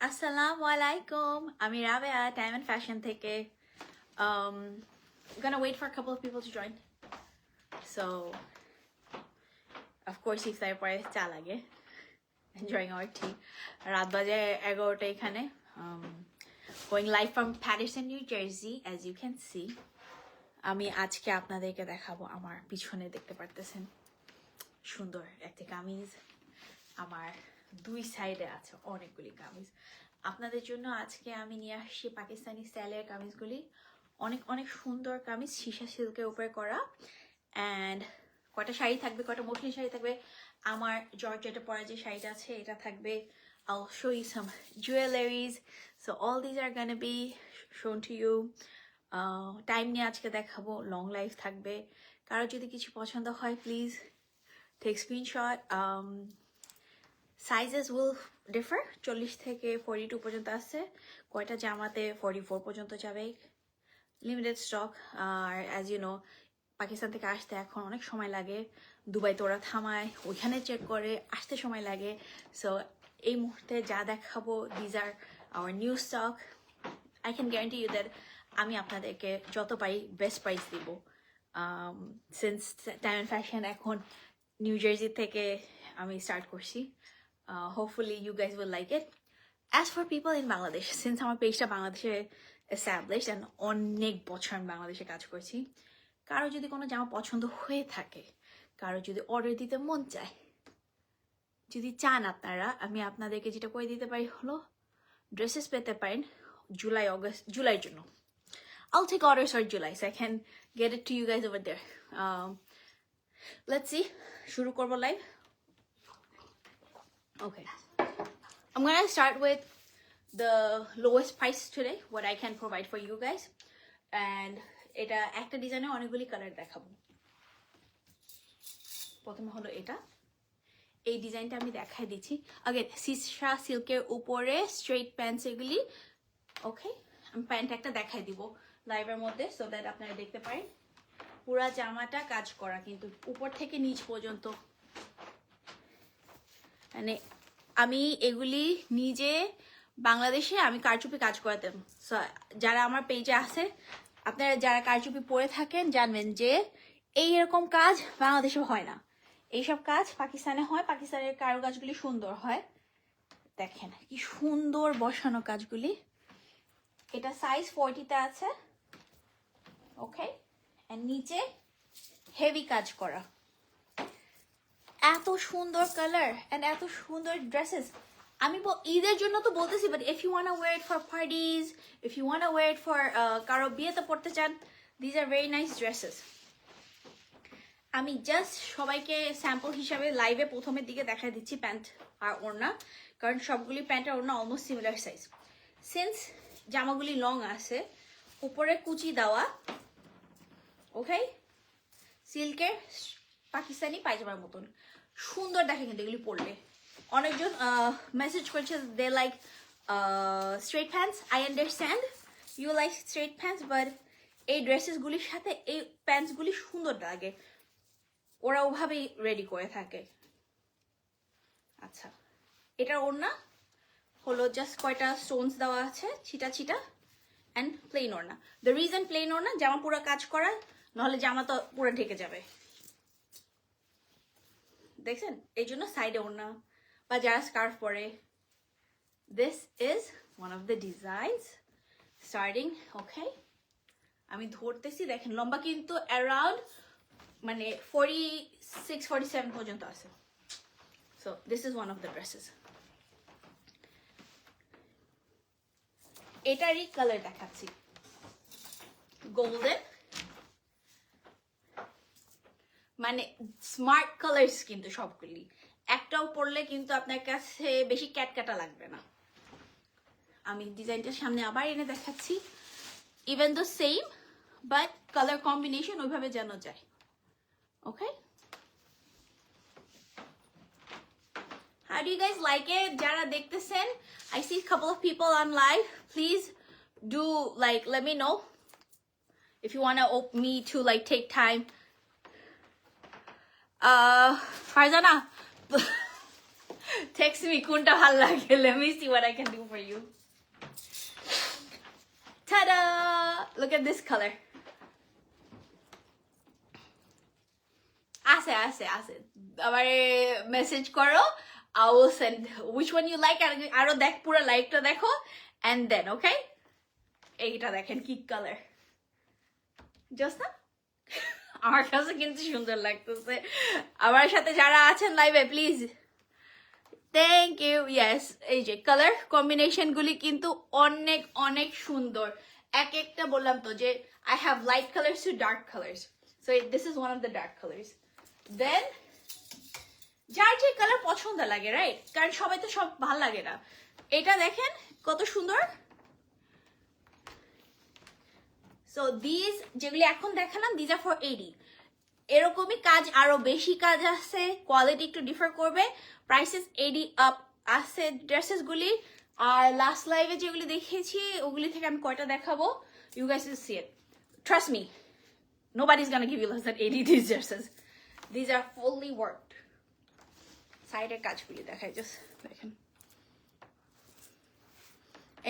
Assalamu alaikum. Ami Rabia, Time and Fashion theke. Gonna wait for a couple of people to join. So, of course, iftar pore cha lage. Enjoying our tea. Raat baje 11টা এখানে. Going live from Patterson, New Jersey, as you can see. আমি আজকে আপনাদেরকে দেখাবো আমার পিছনে দেখতে পারতেছেন সুন্দর একটা কামিজ আমার দুই সাইডে আছে অনেকগুলি কামিজ আপনাদের জন্য আজকে আমি নিয়ে আসছি পাকিস্তানি স্টাইলের কামিজগুলি অনেক অনেক সুন্দর কামিজ সীসা সিল্কের উপরে করা এন্ড কয়টা শাড়ি থাকবে কয়টা মসলিন শাড়ি থাকবে আমার জর্জেটে পরা যে শাড়িটা আছে এটা থাকবে I'll show you some jewelries so all these are gonna be shown to you time নিয়ে আজকে দেখাবো লং লাইফ থাকবে কারো যদি কিছু পছন্দ হয় please take screenshot sizes will differ 40 থেকে 42 পর্যন্ত আছে কয়টা জামাতে 44 পর্যন্ত যাবে লিমিটেড স্টক আর অ্যাজ ইউ নো পাকিস্তান থেকে আসতে এখন অনেক সময় লাগে দুবাইতে ওরা থামায় ওইখানে চেক করে আসতে সময় লাগে সো এই মুহূর্তে যা দেখাবো these are our new stock I can guarantee you that আমি আপনাদেরকে যত পারি বেস্ট প্রাইস দিব সিন্স টাইম অ্যান্ড ফ্যাশন এখন নিউ জার্সি থেকে আমি স্টার্ট করছি hopefully you guys will like it as for people in Bangladesh since আমার পেজটা বাংলাদেশে established and অনেক বছর আমি বাংলাদেশে কাজ করছি কারো যদি কোনো জামা পছন্দ হয়ে থাকে কারো যদি অর্ডার দিতে মন চায় যদি চান আপনারা আমি আপনাদেরকে যেটা করে দিতে পারি হলো ড্রেসেস পেতে পারেন জুলাইয়ের জন্য I'll take orders for July so I can get it to you guys over there let's see shuru korbo live okay I'm gonna start with the lowest price today what I can provide for you guys and এটা একটা ডিজাইনে অনেকগুলি colour দেখাবো প্রথমে হলো এটা এই ডিজাইনটা আমি দেখাই দিচ্ছি আগে সিসা সিল্কের উপরে স্ট্রেট প্যান্টস এগুলি ওকে আমি প্যান্ট একটা দেখাই দিব লাইভের মধ্যে সো দ্যাট আপনারা দেখতে পারেন পুরা জামাটা কাজ করা কিন্তু উপর থেকে নিচ পর্যন্ত মানে আমি এগুলি নিজে বাংলাদেশে আমি কারচুপি কাজ করাতাম সো যারা আমার পেজে আছে আপনারা যারা কারচুপি পরে থাকেন জানবেন যে এই এরকম কাজ বাংলাদেশে হয় না এইসব কাজ পাকিস্তানে হয় পাকিস্তানের কারুকাজগুলি সুন্দর হয় দেখেন কি সুন্দর বসানো কাজগুলি এটা সাইজ 40 তে আছে ওকে এন্ড নিচে হেভি কাজ করা এত সুন্দর কালার এন্ড এত সুন্দর ড্রেসেস আমি ঈদের জন্য তো বলতেছি but if you want to wear it for parties if you want to wear it for কারো বিয়েতে পড়তে চান these are very nice dresses আমি জাস্ট সবাইকে স্যাম্পল হিসাবে লাইভে প্রথমের দিকে দেখা দিচ্ছি প্যান্ট আর ওড়না কারণ সবগুলি প্যান্ট আর ওড়না অলমোস্ট সিমিলার সাইজ সিন্স জামাগুলি লং আছে উপরে কুচি দেওয়া ওকে সিল্কের পাকিস্তানি পায়জামার মতন সুন্দর দেখে কিন্তু এগুলি পরলে অনেকজন মেসেজ করছে they like straight pants I understand you like straight pants but এই ড্রেসেসগুলির সাথে এই প্যান্টসগুলি সুন্দর লাগে ওরা ওভাবেই রেডি করে থাকে আচ্ছা এটার ওড়না হলো জাস্ট কয়টা স্টোনস দেওয়া আছে ছিটা ছিটা অ্যান্ড প্লেন ওড়না দ্য রিজন প্লেন ওড়না জামা পুরো কাজ করা নাহলে জামা তো পুরো ঢেকে যাবে দেখছেন এই জন্য সাইডে ওড়না বা যারা স্কার্ফ পরে this is one of the designs starting okay আমি ধরতেছি দেখেন লম্বা কিন্তু অ্যারাউন্ড মানে 46-47 পর্যন্ত আছে so this is one of the dresses এটারই কালার দেখাচ্ছি গোল্ডেন মানে স্মার্ট কালার্স কিন্তু সবগুলি একটাও পরলে কিন্তু আপনার কাছে বেশি ক্যাটকাটা লাগবে না আমি ডিজাইনটা সামনে আবার এনে দেখাচ্ছি even the same but colour combination ওইভাবে যেন যায় ওকে How do you guys like it? যারা দেখতেছেন I see a couple of people on live. Please do like let me know if you want to me to like take time. Farzana text me কোনটা ভালো লাগে. Let me see what I can do for you. Ta-da! Look at this color. Ase. আমারে message করো. I will send which one you like. আরো দেখ পুরো লাইকটা দেখো. And then, okay? এইটা দেখেন কি কালার. Just না? আমার কাছে কিন্তু সুন্দর লাগতেছে. আমার সাথে যারা আছেন লাইভে প্লিজ. Thank you. ইয়েস, এই যে কালার কম্বিনেশন গুলি কিন্তু অনেক অনেক সুন্দর. এক একটা বললাম তো যে I have light colors to dark colors. So this is one of the dark colors. Then যার যে কালার পছন্দ লাগে, রাইট? কারণ সবাই তো সব ভালো লাগে না. এটা দেখেন কত সুন্দর. So these যেগুলি এখন দেখালাম these are for 80. এরকমই কাজ আরো বেশি কাজ আছে, কোয়ালিটি একটু ডিফার করবে. প্রাইসেস 80 আপ আছে ড্রেসেস গুলি. আর লাস্ট লাইভে যেগুলি দেখিয়েছি ওগুলি থেকে আমি কয়টা দেখাবো. You guys will see it. Trust me. Nobody's gonna give you less than 80 these dresses. These are fully worked. সাইডের কাজগুলি দেখাই জাস্ট দেখেন.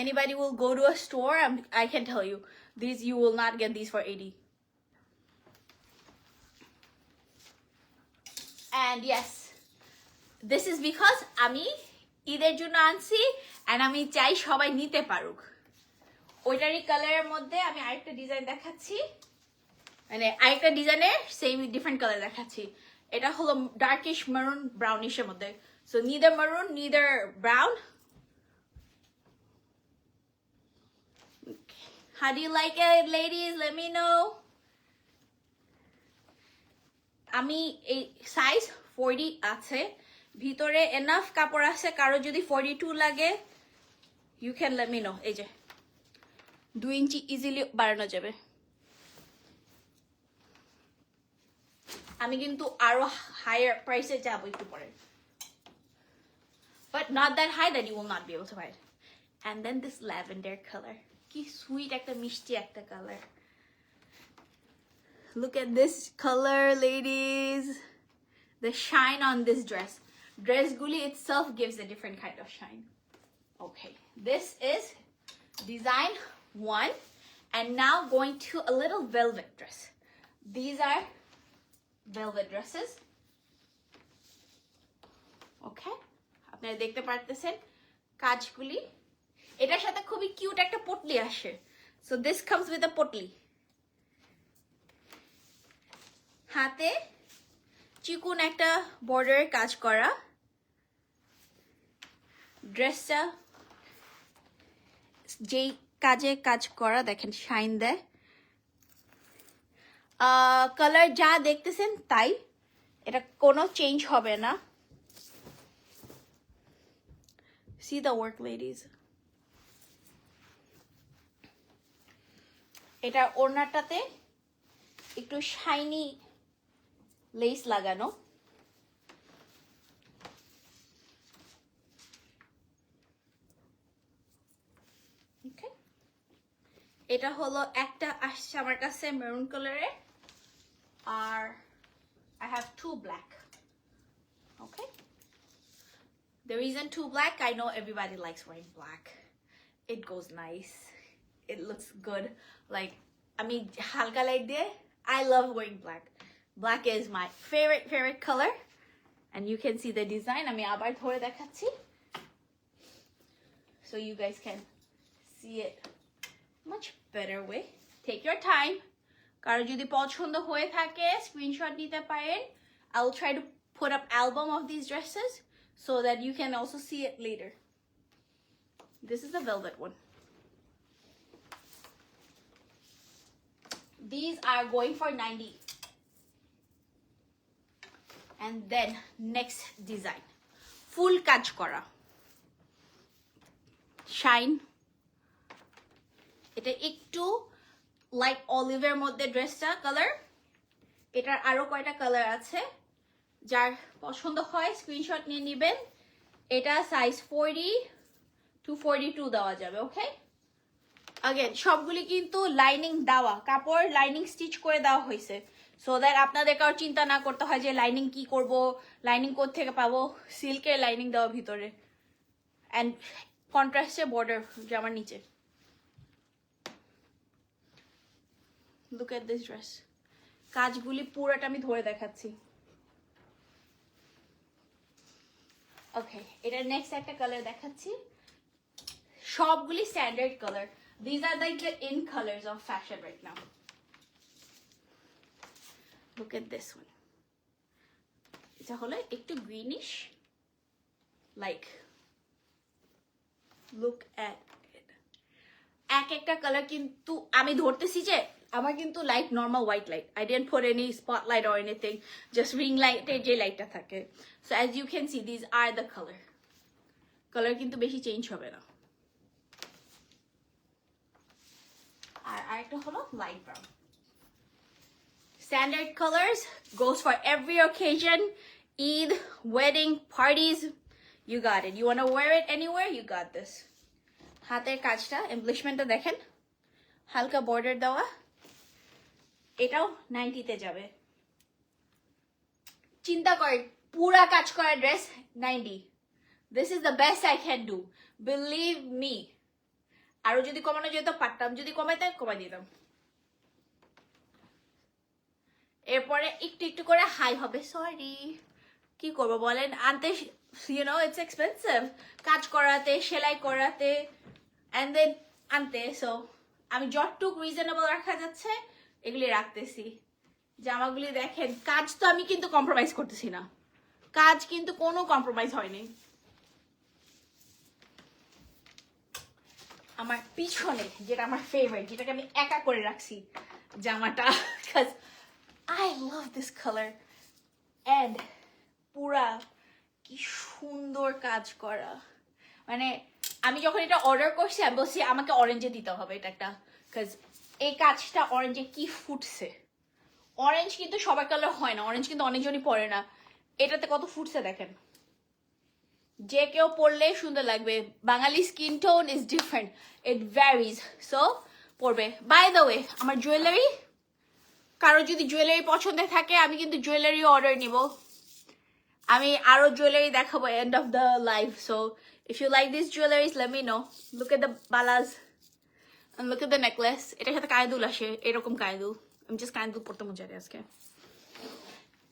Anybody will go to a store, I can tell you, these you will not get these for 80. And yes, this is because আমি ঈদের জন্য আনছি and আমি চাই সবাই নিতে পারুক. ওইটারই কালারের মধ্যে আমি আরেকটা ডিজাইন দেখাচ্ছি, মানে আরেকটা ডিজাইনের সেম ডিফারেন্ট কালার দেখাচ্ছি. এটা হলো ডার্কিশ মারুন ব্রাউনিশের মধ্যে. সো নিদার মারুন neither brown. How do you like it, ladies? Let me know. আমি এই সাইজ 40 আছে, ভিতরে এনাফ কাপড় আছে. কারো যদি 42 লাগে you can let me know. এই যে 2 ইঞ্চি ইজিলি বাড়ানো যাবে. আমি কিন্তু আরো হায়ার প্রাইসে যাব একটু পরে, but not that high that you will not be able to buy it. And then this lavender color, কি সুইট একটা মিষ্টি একটা colour. Look at this color, ladies. The shine on this dress guli itself gives a different kind of shine. Okay, this is design 1. And now going to a little velvet dress. These are velvet dresses. Okay, আপনারা দেখতে পারতেছেন কাজগুলি. এটার সাথে খুবই cute একটা পটলি আসে. So this comes with a potli. হাতে চিকন একটা বর্ডারের কাজ করা. ড্রেসটা যেই কাজে কাজ করা দেখেন শাইন দেয়. কালার যা দেখতেছেন তাই, এটা কোনো চেঞ্জ হবে না. See the work, ladies. এটা ওড়নাটাতে একটু শাইনি লেস লাগানো. ওকে, এটা হলো একটা আসছে আমার কাছে মেরুন কালারে, আর I have 2 black. Okay, the reason 2 black, I know everybody likes wearing black. It goes nice, it looks good. Like আমি হালকা লাইট দিয়ে I love wearing black. Black is my favorite color, and you can see the design. আমি আবার ধরে দেখাচ্ছি so you guys can see it much better way. Take your time. কারো যদি পছন্দ হয়ে থাকে স্ক্রিনশট নিতে পারেন. I will try to put up album of these dresses so that you can also see it later. This is the velvet one. These are going for 90. And then next design, full কাজ করা shine. এটা একটু light অলিভের মধ্যে ড্রেসটা colour. এটার আরো কয়টা colour আছে, যার পছন্দ হয় স্ক্রিনশট নিয়ে নেবেন. এটা সাইজ 40 to 42 দেওয়া যাবে. ওকে, আগেন সবগুলি কিন্তু লাইনিং দেওয়া, কাপড় লাইনিং স্টিচ করে দেওয়া হয়েছে. সো দ্যাট আপনাদেরকে আর চিন্তা না করতে হয় যে লাইনিং কি করব, লাইনিং কোত্থেকে পাবো। সিল্কের লাইনিং দেওয়া ভিতরে, অ্যান্ড কন্ট্রাস্টে বর্ডার জামার নিচে। Look at this dress. কাজগুলি পুরোটা আমি ধরে দেখাচ্ছি। ওকে, এটার নেক্সট একটা কালার দেখাচ্ছি। সবগুলি standard colour. These are like the in colors of fashion right now. Look at this one. এটা হলো একটু greenish, like look at it. এক একটা কালার কিন্তু আমি ধরতেছি যে আমার কিন্তু light normal white light. I didn't put any spotlight or anything, just ring লাইটে যে লাইটটা থাকে। So as you can see this are the colour. Colour কিন্তু বেশি চেঞ্জ হবে না। আর আরেকটা হলো light brown. Standard colors goes for every occasion. Eid, wedding, parties, you got it. You want to wear it anywhere, you got this. হাতের কাজটা, এমব্লিশমেন্টটা দেখেন, হালকা বর্ডার দেওয়া। এটাও 90-তে যাবে। চিন্তা করেন, পুরা কাজ করা dress 90। This is the best I can do. Believe me. আরো যদি কমানো যেত পারতাম, যদি কমাইতাম কমাই দিতাম। এরপরে একটু একটু করে হাই হবে। সরি, কি করবো বলেন, আনতে ইউ নো ইটস এক্সপেন্সিভ, কাজ করাতে, সেলাই করাতে, অ্যান্ড দেন আনতে। সো আমি যতটুক রিজনেবল রাখা যাচ্ছে এগুলি রাখতেছি। জামাগুলি দেখেন, কাজ তো আমি কিন্তু কম্প্রোমাইজ করতেছি না, কাজ কিন্তু কোনো কম্প্রোমাইজ হয়নি। আমার পিছনে যেটা আমার ফেভারিট, যেটাকে আমি একা করে রাখছি জামাটা, because I love this color. And পুরা কি সুন্দর কাজ করা। মানে আমি যখন এটা অর্ডার করছি আমি বলছি আমাকে অরেঞ্জে দিতে হবে এটা একটা, বিকজ এই কাজটা অরেঞ্জে কি ফুটছে। অরেঞ্জ কিন্তু সবার কালার হয় না, অরেঞ্জ কিন্তু অনেকজনই পরে না। এটাতে কত ফুটছে দেখেন, যে কেউ পরলে সুন্দর লাগবে। Bengali skin tone is different, it varies. So পরবে। বাই দ্য ওয়ে, আমার জুয়েলারি, কারো যদি জুয়েলারি পছন্দ থাকে আমি কিন্তু জুয়েলারি অর্ডার নিব। আমি আরো জুয়েলারি দেখাবো end of the live. So if you like this jewelleries let me know. Look at the বালাস and look at the necklace. এটার সাথে কায়দুল আসে, এরকম কায়দুল। আমি জাস্ট কায়দুল পড়তে মজা রে আজকে।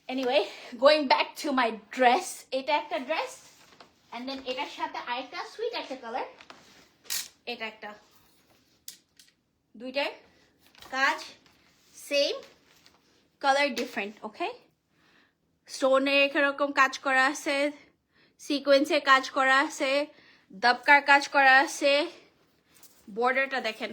Anyway, going back to my dress. এটা একটা ড্রেস, এন্ড দেন এটার সাথে আরেকটা সুইট একটা কালার। এটা একটা, দুইটার কাজ সেম, কালার ডিফারেন্ট। ওকে, স্টোনের এরকম কাজ করা আছে, সিকোয়েন্সের কাজ করা আছে, দবকার কাজ করা আছে। বর্ডারটা দেখেন,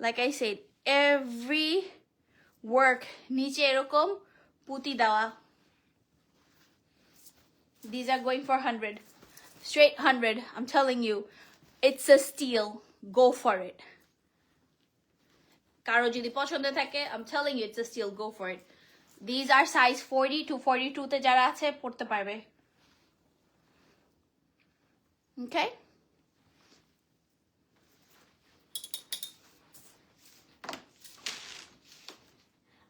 like I said every work নিচে এরকম পুঁতি দেওয়া। These are going for 100, straight 100. I'm telling you, it's a steal. Go for it. কারো যদি পছন্দ থাকে, I'm telling you, it's a steal. Go for it. These are size 40 to 42 তে যারা আছে পড়তে পারবে। Okay?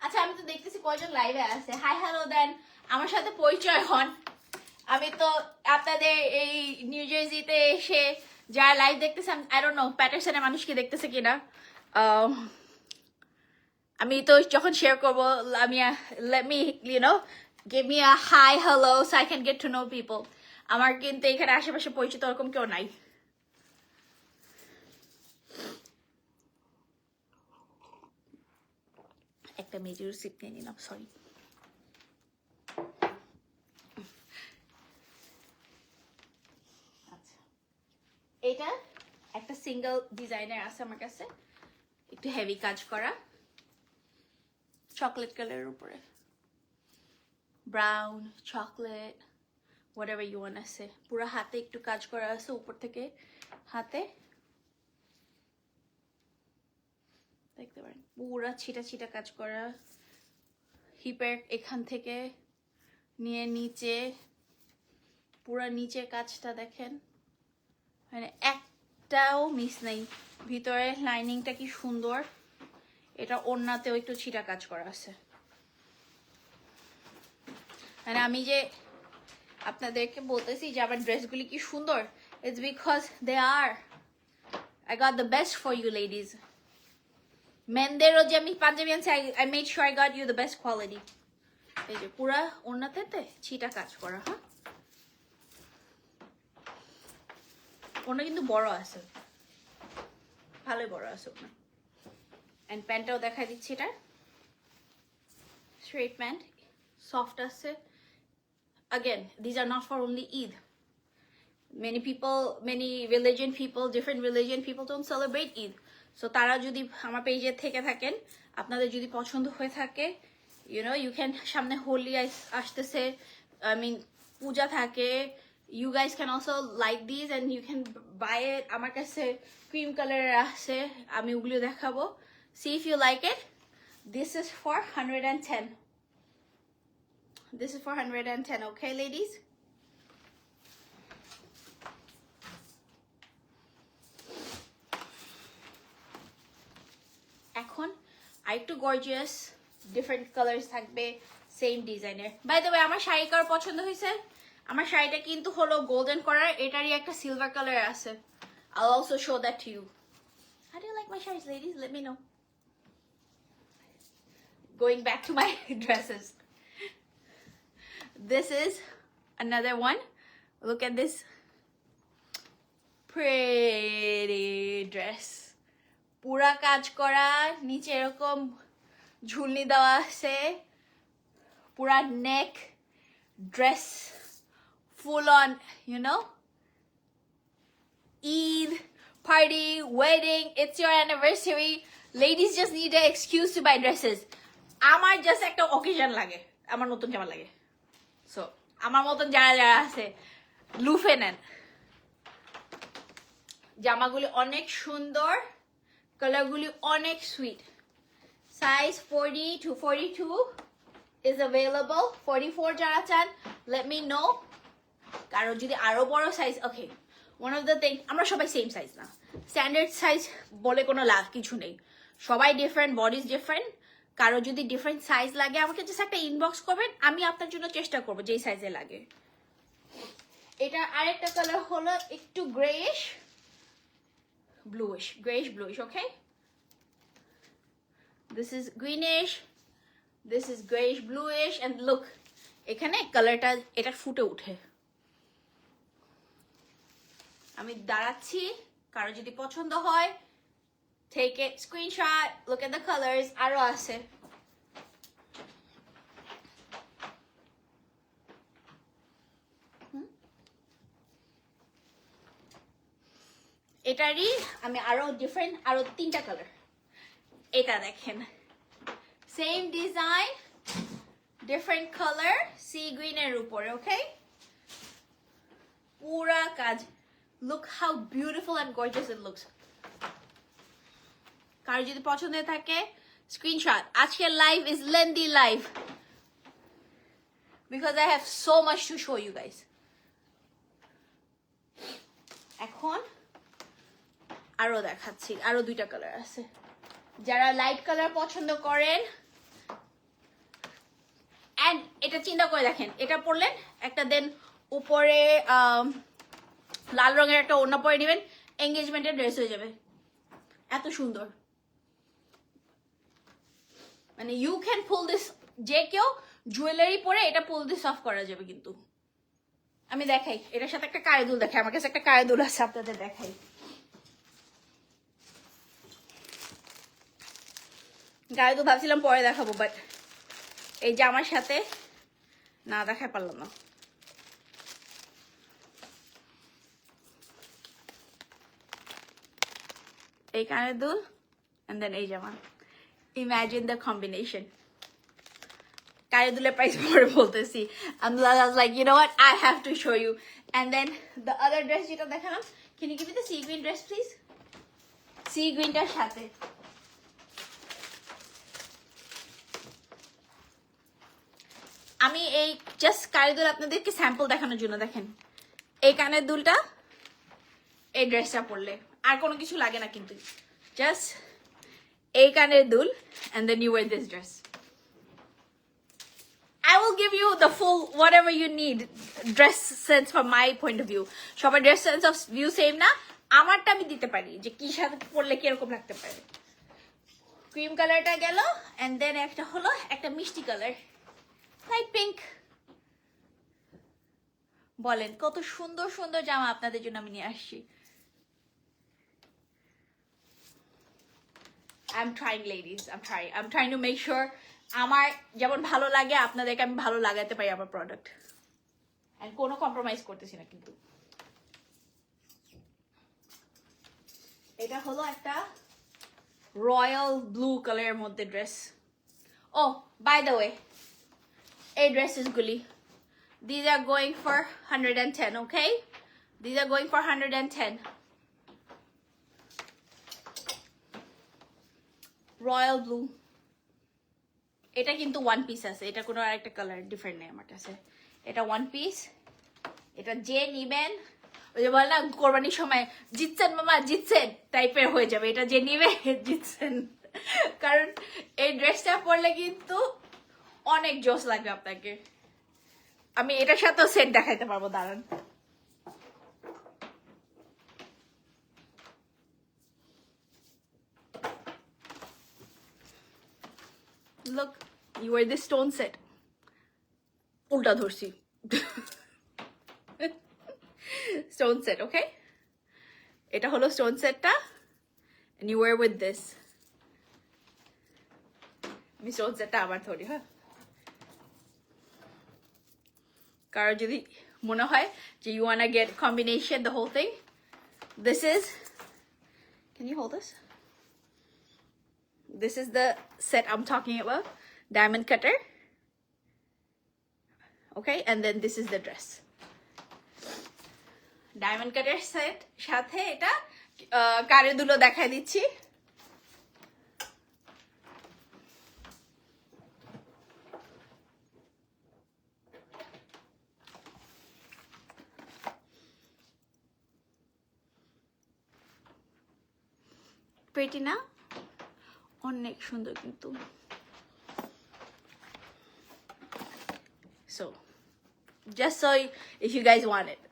আচ্ছা, আমি তো দেখতেছি কয়জন লাইভে আছে। হাই হ্যালো দেন, আমার সাথে পরিচয় হন। আমি তো আপনাদের এই নিউ জার্সিতে এসে যারা লাইভ দেখতেছেন, আই ডোন্ট নো প্যাটারসনের মানুষ কি দেখতেছে কিনা। আমি তো যখন শেয়ার করবো, আমি let me you know give me a hi hello so I can get to know people. আমার কিন্তু এখানে আশেপাশে পরিচিত ওরকম কেউ নাই। একটা মেজর সিট নিয়ে নিলাম, সরি। আচ্ছা, এটা একটা সিঙ্গেল ডিজাইনের আছে আমার কাছে, একটু হেভি কাজ করা, চকলেট কালারের উপরে, brown chocolate whatever you want to say. পুরো হাতে একটু কাজ করা আছে, উপর থেকে হাতে দেখতে পারেন পুরা ছিটা ছিটা কাজ করা। হিপের এখান থেকে নিয়ে নিচে পুরা নিচে কাজটা দেখেন, মানে একটাও মিস নেই। ভিতরে লাইনিংটা কি সুন্দর, এটা ওড়নাতেও একটু ছিটা কাজ করা আছে। মানে আমি যে আপনাদেরকে বলতেছি যে আমার ড্রেসগুলি কি সুন্দর, it's because they are, I got the best for you ladies. মেনদেরও যে আমি পাঞ্জাবি আনছি, I made sure I got you the best quality. এই যে পুরা ওড়নাতে ছিটা কাজ করা। হ্যাঁ, ওড়না কিন্তু বড় আছে, ভালোই বড় আছে ওড়না। এন্ড প্যান্টটাও দেখাই দিচ্ছি, এটা স্ট্রেট প্যান্ট, সফট আছে। Again, these are not for only Eid. Many religion people, different religion people don't celebrate Eid. So তারা যদি আমার পেজে থেকে থাকেন, আপনাদের যদি পছন্দ হয়ে থাকে, you know, you can, সামনে হোলি আসতেছে, I mean পূজা থাকে, you guys can also like these and you can buy it. আমার কাছে ক্রিম কালারের আছে, আমি ওগুলো দেখাবো। See if you like it. This is for 110. This is for 110, okay ladies? এখন আরেকটু গর্জিয়াস ডিফারেন্ট কালার্স থাকবে, সেম ডিজাইনের। বাই দ্য ওয়ে, আমার শাড়ি কার পছন্দ হয়েছে? আমার শাড়িটা কিন্তু হলো গোল্ডেন কালার, এটারই একটা সিলভার কালার আছে। I'll also show that to you. How do you like my sarees, ladies? Let me know. Going back to my dresses. This is another one. Look at this pretty dress. পুরা কাজ করা, নিচে এরকম ঝুলনি দেওয়া আছে, পুরা neck dress, full on, you know, Eid, party, wedding, it's your anniversary. Ladies just need an excuse to buy dresses. আমার just একটা অকেশন লাগে, আমার নতুন জামা লাগে। সো আমার মতন যারা যারা আছে, লুফে নেন। জামাগুলি অনেক সুন্দর, কালারগুলি অনেক sweet. Size 40 to 42 is available. 44 যারা চান, let me know. কারণ যদি আরো বড় size, okay, one of the thing, আমরা সবাই সেম সাইজ না, স্ট্যান্ডার্ড সাইজ বলে কোনো লাভ কিছু নেই, সবাই ডিফারেন্ট, বডিজ ডিফারেন্ট। কারো যদি ডিফারেন্ট সাইজ লাগে, আমাকে জাস্ট একটা ইনবক্স করবেন, আমি আপনার জন্য চেষ্টা করবো যেই সাইজে লাগে। এটা আরেকটা কালার হলো একটু greyish bluish, grayish bluish, okay? This is greenish, this is grayish bluish, and look, এখানে কালারটা এটা ফুটে উঠে। আমি দাঁড়াচ্ছি, কারো যদি পছন্দ হয়, take it, screenshot, look at the colors, আরো আছে। এটারই আমি আরো ডিফারেন্ট, আরো 3টা কালার। এটা দেখেন, same design, different colour, sea green এর উপরে, ওকে? পুরা কাজ, look how beautiful and gorgeous it looks. কারো যদি পছন্দ থাকে, স্ক্রিনশট। আজকের live is lengthy live because I have so much to show you guys. এখন আরো দেখাচ্ছি, আরো 2টা কালার আছে। যারা লাইট কালার পছন্দ করেন, এন্ড এটা চিন্তা করে দেখেন, এটা পরলেন একটা, দেন উপরে লাল রঙের একটা ওড়না পরে নেবেন, এঙ্গেজমেন্টের ড্রেস হয়ে যাবে, এত সুন্দর। মানে ইউ ক্যান পুল দিস, যে কেউ জুয়েলারি পরে এটা পুল দিস অফ করা যাবে। কিন্তু আমি দেখাই, এটার সাথে একটা কায়ে দুল দেখাই, আমার কাছে একটা কায়ে দুল আছে, আপনাদের দেখাই। গায়ে তো ভাবছিলাম পরে দেখাবো, বাট এই যে আমার সাথে না দেখাই পারলাম না। এই কানের দুল and then এই জামা, imagine the combination. কানের দুলের প্রাইস পরে বলতেছি, I was like, you know what, I have to show you. And then the other dress যেটা দেখালাম, can you give me the sea green dress please? Sea greenটার সাথে আমি এই জাস্ট কানের দুল আপনাদেরকে স্যাম্পল দেখানোর জন্য, দেখেন এই কানের দুলটা এই ড্রেসটা পরলে আর কোনো কিছু লাগে না কিন্তু জাস্ট এই কানের দুল and then you wear this dress. I will give you the full whatever you need dress sense from my point of view. সবার dress sense of view same না, আমারটা আমি দিতে পারি যে কি সাথে পরলে কিরকম লাগতে পারে। ক্রিম কালারটা গেল and then একটা হলো একটা মিষ্টি কালার লাইট পিঙ্ক। বলেন কত সুন্দর সুন্দর জামা আপনাদের জন্য আমি নিয়ে আসছি। I'm trying ladies, I'm trying to make sure আমার যেমন ভালো লাগে আপনাদেরকে আমি ভালো লাগাতে পারি আমার প্রোডাক্ট, এন্ড কোনো কম্প্রোমাইজ করতেছি না কিন্তু। এটা হলো একটা রয়্যাল ব্লু কালারের মধ্যে ড্রেস। ও বাই দ্য ওয়ে এই ড্রেসেস গুলি these are going for 110, okay? These are going for 110. Royal blue, এটা কিন্তু ওয়ান পিস আছে, এটা কোনো আরেকটা কালার ডিফারেন্ট নেই আমার কাছে। এটা ওয়ান পিস, এটা যে নিবেন ওই যে বলে না কোরবানির সময় জিতছেন মামা জিতছেন টাইপের হয়ে যাবে, এটা যে নিবে জিতছেন। কারণ এই ড্রেসটা পরলে কিন্তু অনেক জোশ লাগবে আপনাকে। আমি এটার সাথেও সেট দেখাইতে পারবো, দাঁড়ান। Look, you wear this stone set. Ulta dhorsi. Stone set, okay? Eta holo stone set ta, and you wear with this. আমি stone set ta abar thori, ha? Karo jodi mone hoy je you wanna get combination the whole thing. This is, can you hold this? This is the set I'm talking about. Diamond cutter. Okay, and then this is the dress. Diamond cutter set সাথে এটা কারে দুলো দেখাই দিচ্ছি। Pretty না? অনেক সুন্দর কিন্তু। So just so if you guys want it.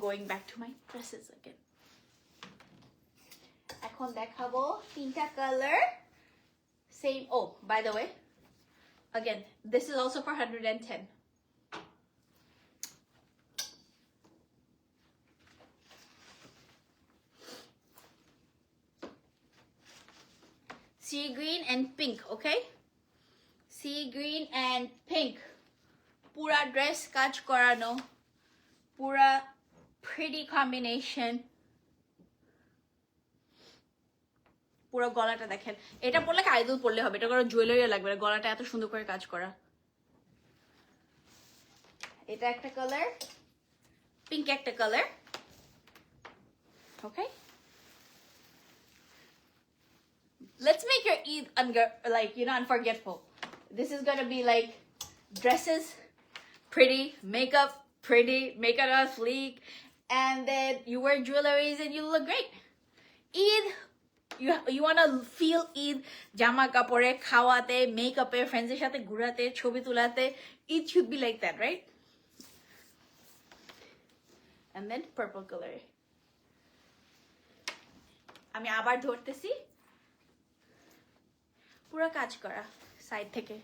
Going back to my dresses again. এখন দেখাবো তিনটা colour same. Oh, by the way, again this is also for 110. Sea green and pink, okay? Sea green and pink. Pura dress kaj korano. Pura pretty combination. Pura গলাটা দেখেন, এটা পরলে কাইদুল পরলে হবে, এটা কোনো জুয়েলারি লাগবে না, গলাটা এত সুন্দর করে কাজ করা। এটা একটা কালার, পিঙ্ক একটা colour, okay? Let's make your Eid like, you know, unforgettable. This is gonna be like dresses, pretty, makeup, pretty, makeup on fleek, and then you wear jewelries and you look great. Eid, you wanna feel Eid, jama kapore, khawate, makeup, friends er sathe ghurate, chobi tulate. Eid should be like that, right? And then purple color. আমি আবার ধরতেছি, পুরো কাজ করা side থেকে।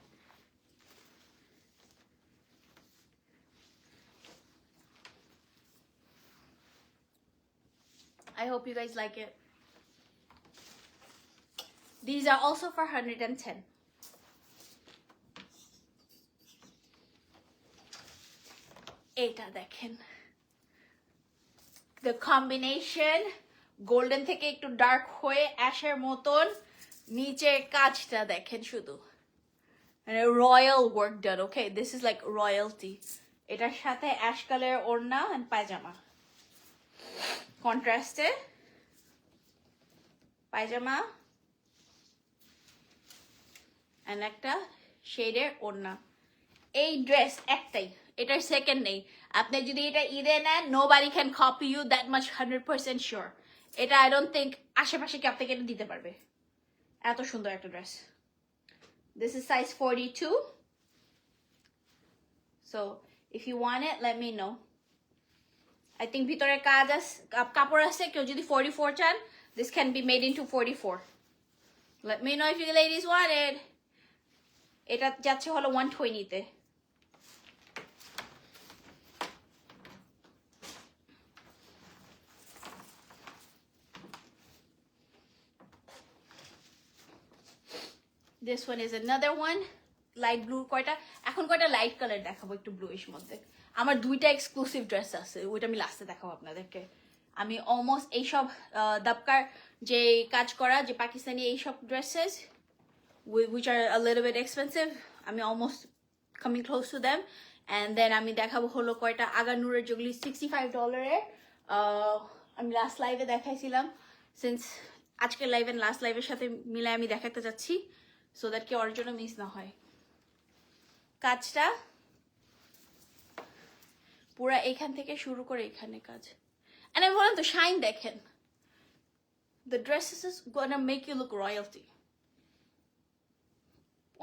I hope you guys like it. These are also for 110. এটা দেখেন, the combination golden থেকে একটু ডার্ক হয়ে অ্যাশের মতন, নিচে কাজটা দেখেন শুধু, মানে royal work done, okay? This is like royalty. এটার সাথে অ্যাশ কালার ওড়না এন্ড পায়জামা, কন্ট্রাস্টে পায়জামা এন্ড একটা শেডের ওড়না। এই ড্রেস একটাই, এটার সেকেন্ড নেই। আপনি যদি এটা ঈদে নেন, nobody can copy you, that much 100% sure. এটা I don't think আশেপাশে কি আপনাকে এটা দিতে পারবে। এত সুন্দর একটা dress. This is size 42. So if you want it, let me know. I think ভিতরে কাজ আছে, কাপড় আছে, কেউ যদি 44 চান, this can be made into 44. Let me know if you ladies want it. এটা যাচ্ছে হলো 120 তে। This one is another one. Light blue কয়টা, এখন কয়টা লাইট কালার দেখাবো একটু ব্লুইশ মধ্যে। আমার দুইটা এক্সক্লুসিভ ড্রেস আছে, ওইটা আমি লাস্টে দেখাবো আপনাদেরকে। আমি অলমোস্ট এইসব দাবকার যে কাজ করা যে পাকিস্তানি এইসব dresses which are a little bit expensive, আমি almost coming close to them. And then আমি দেখাবো হলো কয়টা আগানুরের যেগুলি $65 আমি লাস্ট লাইভে দেখাইছিলাম। সিন্স আজকের লাইভ এন্ড লাস্ট লাইভের সাথে মিলে আমি দেখাতে যাচ্ছি, সো দ্যাট কি ওর জন্য মিস না হয়। কাজটা পুরা এখান থেকে শুরু করে এখানে কাজ। And আমি বললাম তো শাইন দেখেন, the dresses is gonna make you look royalty.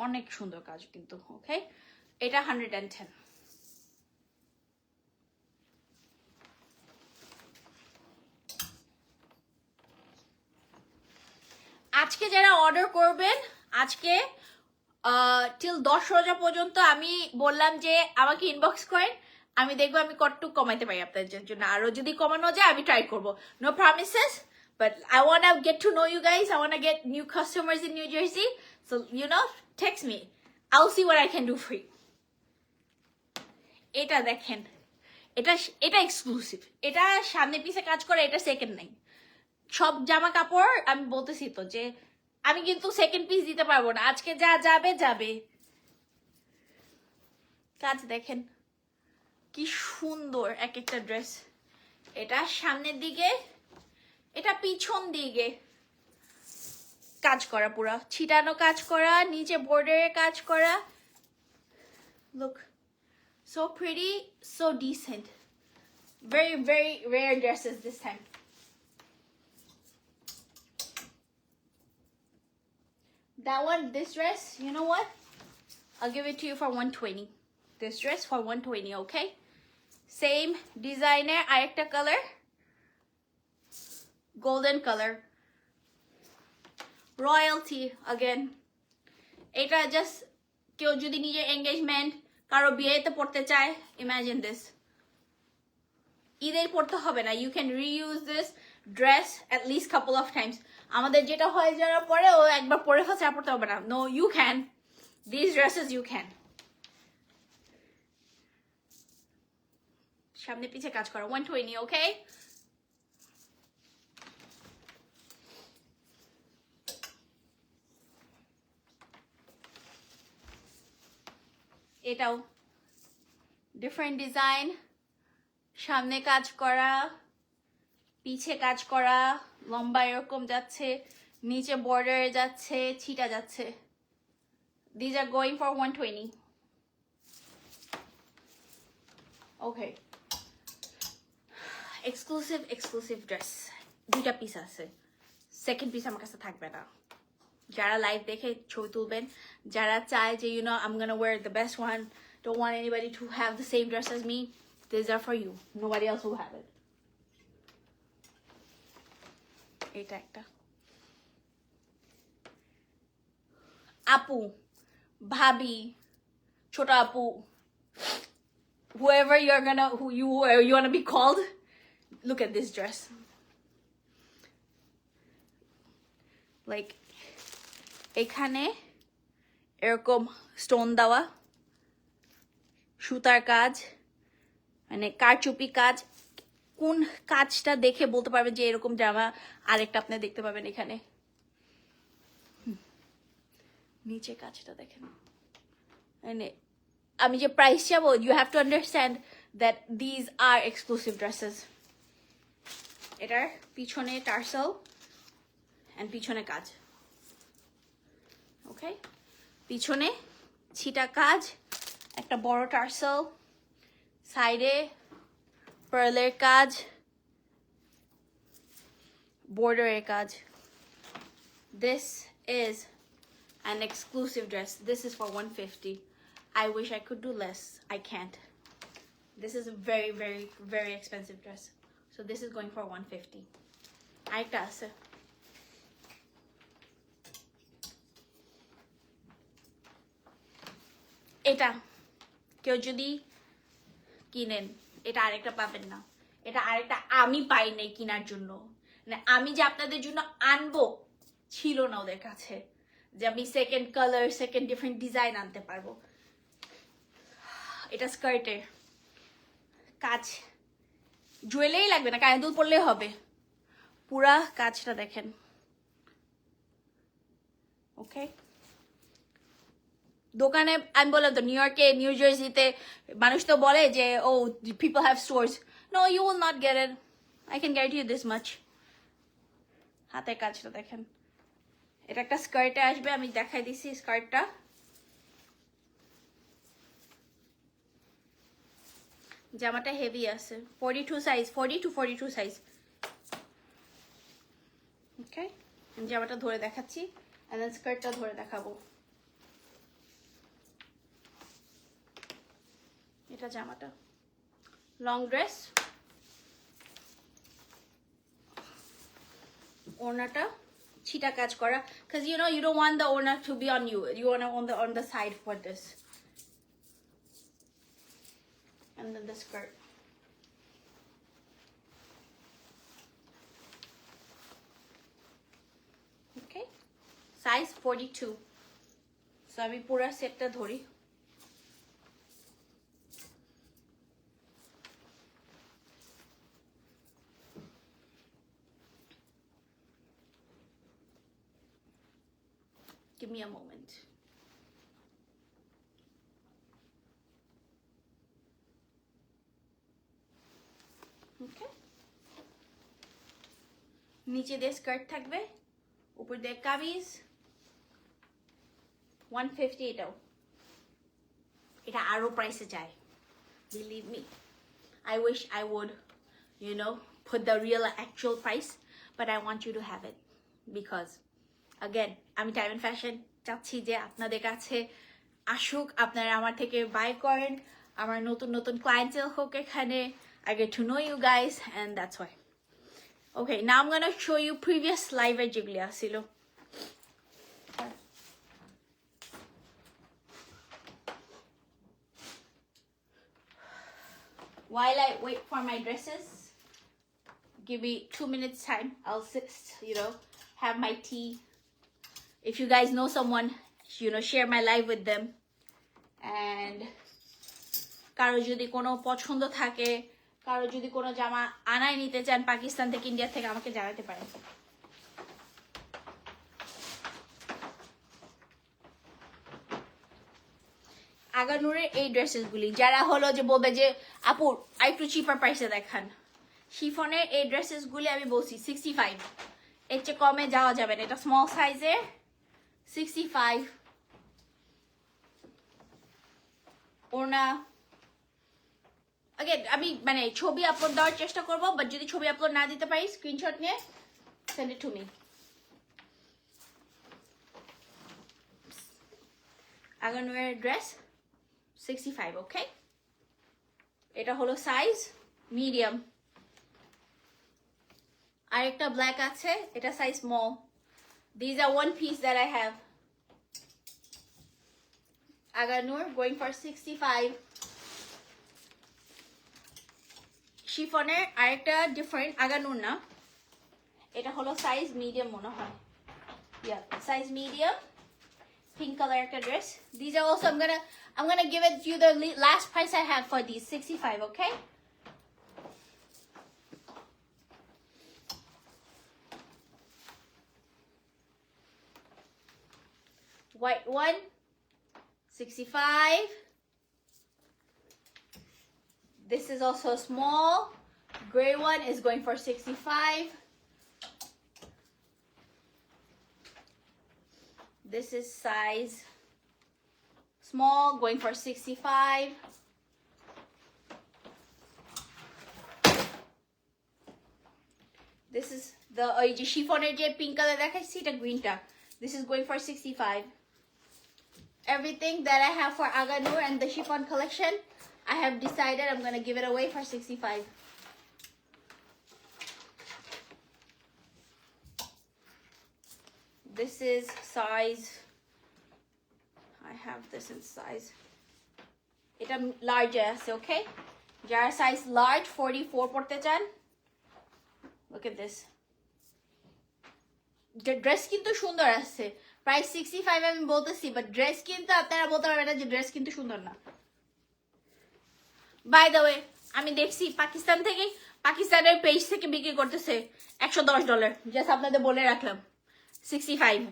অনেক সুন্দর কাজ কিন্তু, ওকে। এটা 110। আজকে যারা অর্ডার করবেন, আজকে টিল 10 রোজা পর্যন্ত আমি বললাম যে আমাকে ইনবক্স করেন, আমি দেখবো আমি কতটুকু কমাইতে পারি আপনাদের জন্য। আরো যদি কমানো যায় আমি ট্রাই করবো, no promises, but I want to get to know you guys, I want to get new customers in New Jersey, so you know, text me, I'll see what I can do for you. এটা দেখেন, এটা exclusive, এটা সামনে পিছে কাজ করে, এটা second নাই। সব জামা কাপড় আমি বলতেছি তো যে আমি কিন্তু সেকেন্ড পিস দিতে পারবো না, আজকে যা যাবে যাবে। কাজ দেখেন কি সুন্দর এক একটা ড্রেস। এটা সামনের দিকে, এটা পিছন দিকে কাজ করা, পুরো ছিটানো কাজ করা, নিচে বর্ডারে কাজ করা। Look, so pretty, so decent. Very, very rare dresses this time. That one, this dress, you know what? I'll give it to you for 120. This dress for 120, okay? Same designer, arekta color. Golden color. Royalty again. Eta just কেউ যদি নিজের engagement, কারো বিয়েতে পড়তে চায়, imagine this. ঈদেই পড়তে হবে না, you can reuse this dress at least couple of times. আমাদের যেটা হয় যারা পরে ও একবার পরে ফেলছে আর পড়তে হবে না, no you can, these dresses you can. সামনে পিছে কাজ করা 120, okay? এটাও ডিফারেন্ট ডিজাইন, সামনে কাজ করা, পিছে কাজ করা, লম্বা এরকম যাচ্ছে, নিচে বর্ডারে যাচ্ছে, ছিটা যাচ্ছে। These are going for 120. Okay. Exclusive dress. দুইটা পিস আছে, সেকেন্ড পিস আমার কাছে থাকবে না। যারা লাইভ দেখে ছবি তুলবেন, যারা চায় যে you know I'm gonna wear the best one, don't want anybody to have the same dress as me, these are for you, nobody else will have it. এটা একটা আপু, ভাবি, ছোট আপু, whoever you want to be called, look at this dress. Like এখানে এরকম stone দেওয়া, সুতার কাজ, মানে কারচুপি কাজ। কোন কাজটা দেখে বলতে পারবেন যে এরকম জামা আরেকটা আপনি দেখতে পাবেন এখানে। নিচে কাজটা দেখেন, মানে আমি যে প্রাইস চাবো, you have to understand that these are exclusive dresses. এটার পিছনে টার্সেল and পিছনে কাজ, ওকে। পিছনে ছিটা কাজ, একটা বড় টার্সেল, সাইডে পার্লের কাজ, বর্ডারের কাজ। This is an exclusive dress. This is for 150. I wish I could do less. I can't. This is a very, very, very expensive dress. So this is going for 150. আরেকটা আছে। এটা কেউ যদি কিনেন, এটা আরেকটা পাবেন না। এটা আরেকটা আমি পাই নাই কেনার জন্য। মানে আমি যে আপনাদের জন্য আনবো ছিল না ওদের কাছে, যে আমি second colour, second different design আনতে পারবো। এটা স্কার্টের কাজ, জুয়েলেই লাগবে না, কানে দুল পরলেই হবে। পুরা কাজটা দেখেন। ওকে, দোকানে আমি বললাম তো, নিউ ইয়র্কে, নিউ জার্সিতে মানুষ তো বলে যে ও people have stores. No, you will not get it. I can guarantee you this much. হাতের কাজটা দেখেন। এটা একটা স্কার্টে আসবে, আমি দেখাই দিছি স্কার্টটা। জামাটা হেভি আছে, 42 সাইজ, 40 to 42 সাইজ। ওকে, জামাটা ধরে দেখাচ্ছি, and then স্কার্টটা ধরে দেখাবো। এটা জামাটা, লং ড্রেস। ওড়নাটা ছিটা কাজ করা, because you know you don't want the ওড়না to be on you. You want it on the side for this. And then the skirt. Okay, size 42. So আমি পুরো সেটটা ধরি। Give me a moment. Okay. নিচে দিয়ে skirt থাকবে, উপর দিয়ে কামিজ। 150 এটাও। এটা আরো প্রাইসে যায়, believe me. I wish I would, you know, put the real actual price, but I want you to have it because again, আমি টাইম এন্ড ফ্যাশন চাচ্ছি যে আপনাদের কাছে আসুক, আপনারা আমার থেকে বাই করেন, আমার নতুন নতুন ক্লায়েন্টেল হোক এখানে। I get to know you guys and that's why. Okay, now I'm gonna show you previous live যেগুলি আসছিল। While I wait for my dresses, give me 2 minutes time. I'll sit, you know, have my tea. If you guys know someone, you know, share my live with them. And কারো যদি কোনো পছন্দ থাকে, কারো যদি কোনো জামা আনাই নিতে চান পাকিস্তান থেকে, ইন্ডিয়া থেকে, আমাকে জানাতে পারেন। আগানুরের এই ড্রেসেসগুলি যারা হলো যে বলবে যে আপু আরেকটু চিপার প্রাইসে দেখান, শিফনের এই ড্রেসেসগুলি আমি বলছি 65, এর চেয়ে কমে যাওয়া যাবে না। এটা স্মল সাইজে 65। ওড়না again আমি মানে ছবি আপলোড দেওয়ার চেষ্টা করবো, বাট যদি ছবি আপলোড না দিতে পারি স্ক্রিনশট নিয়ে send it to me. আগানুরের ড্রেস 65, ওকে। এটা হলো সাইজ মিডিয়াম। আরেকটা ব্ল্যাক আছে, এটা size small. These are one piece that I have. Aganur going for 65. শিফনের আরেকটা ডিফারেন্ট, আগানুর না, এটা হলো সাইজ মিডিয়াম মনে হয়। Yeah, size medium. Pink color একটা dress. These are also I'm gonna give it you the last price I have for these, 65, okay? White one, 65. This is also small. Gray one is going for 65. This is size small, going for 65. This is the chiffon pink color দেখাইছি এটা greenটা. This is going for 65. Everything that I have for Aga Noor and the chiffon collection, I have decided I'm going to give it away for 65. This is size, I have this in size, এটা large আছে, okay? যারা size large 44 পড়তে চান, look at this. Dress কিন্তু সুন্দর আছে, price 65 আমি বলতেছি, বাট ড্রেস কিন্তু আপনারা বলতে পারবেন না যে ড্রেস কিন্তু সুন্দর না। বাই দ্য ওয়ে, আমি দেখছি পাকিস্তানের পেজ থেকে বিক্রি করতেছে $110, জাস্ট আপনাদের বলে রাখলাম। 65.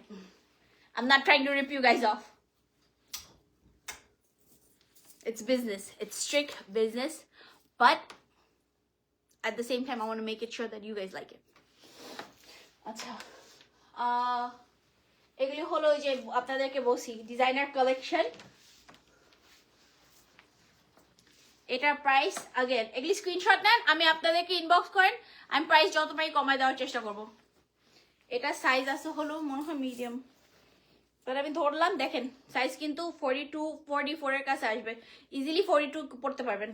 I'm not trying to rip you guys off. It's business. It's strict business. But at the same time, I want to make it sure that you guys like it. আচ্ছা, এগুলি হলো যে আপনাদেরকে বলছি ডিজাইনার কালেকশন। এটার price again এগুলি screenshot নেন, আমি আপনাদেরকে ইনবক্স করেন, আমি প্রাইস যত পারি কমায় দেওয়ার চেষ্টা করব। এটা সাইজ আছে হলো মনে হয় মিডিয়াম, তাহলে আমি ধরলাম, দেখেন সাইজ কিন্তু 42 44 এর কাছে আসবে, ইজিলি 42 পড়তে পারবেন।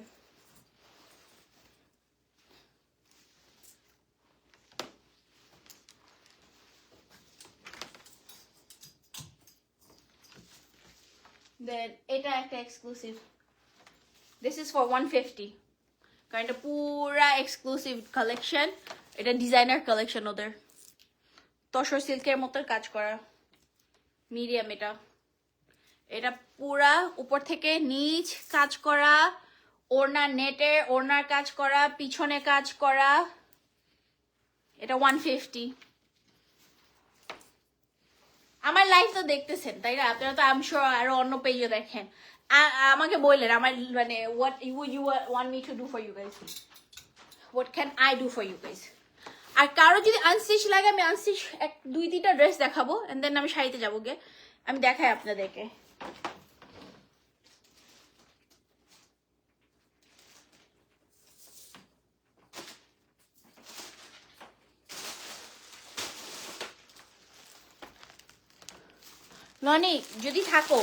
দেন এটা একটা এক্সক্লুসিভ, দিস ইজ ফর 150, কারণ এটা পুরা এক্সক্লুসিভ কালেকশন, এটা ডিজাইনার কালেকশন ওদের, তসর সিল্কের মতো কাজ করা, মিডিয়াম। এটা পুরা উপর থেকে নিচ কাজ করা, ওড়নার নেটের ওড়নার কাজ করা, পিছনে কাজ করা, এটা 150। আমার লাইফ তো দেখতেছেন তাই না আপনারা, তো আই এম শিওর আরো অন্য পেজে দেখেন, আমাকে বললেন আমার মানে what you want me to do for you guys, what can I do for you guys। আর কারো যদি আনস্টিচ লাগে আমি আনস্টিচ 2-3টা ড্রেস দেখাবো, এন্ড দেন আমি শাড়িতে যাবো গে, আমি দেখাই আপনাদেরকে। লনি যদি থাকো,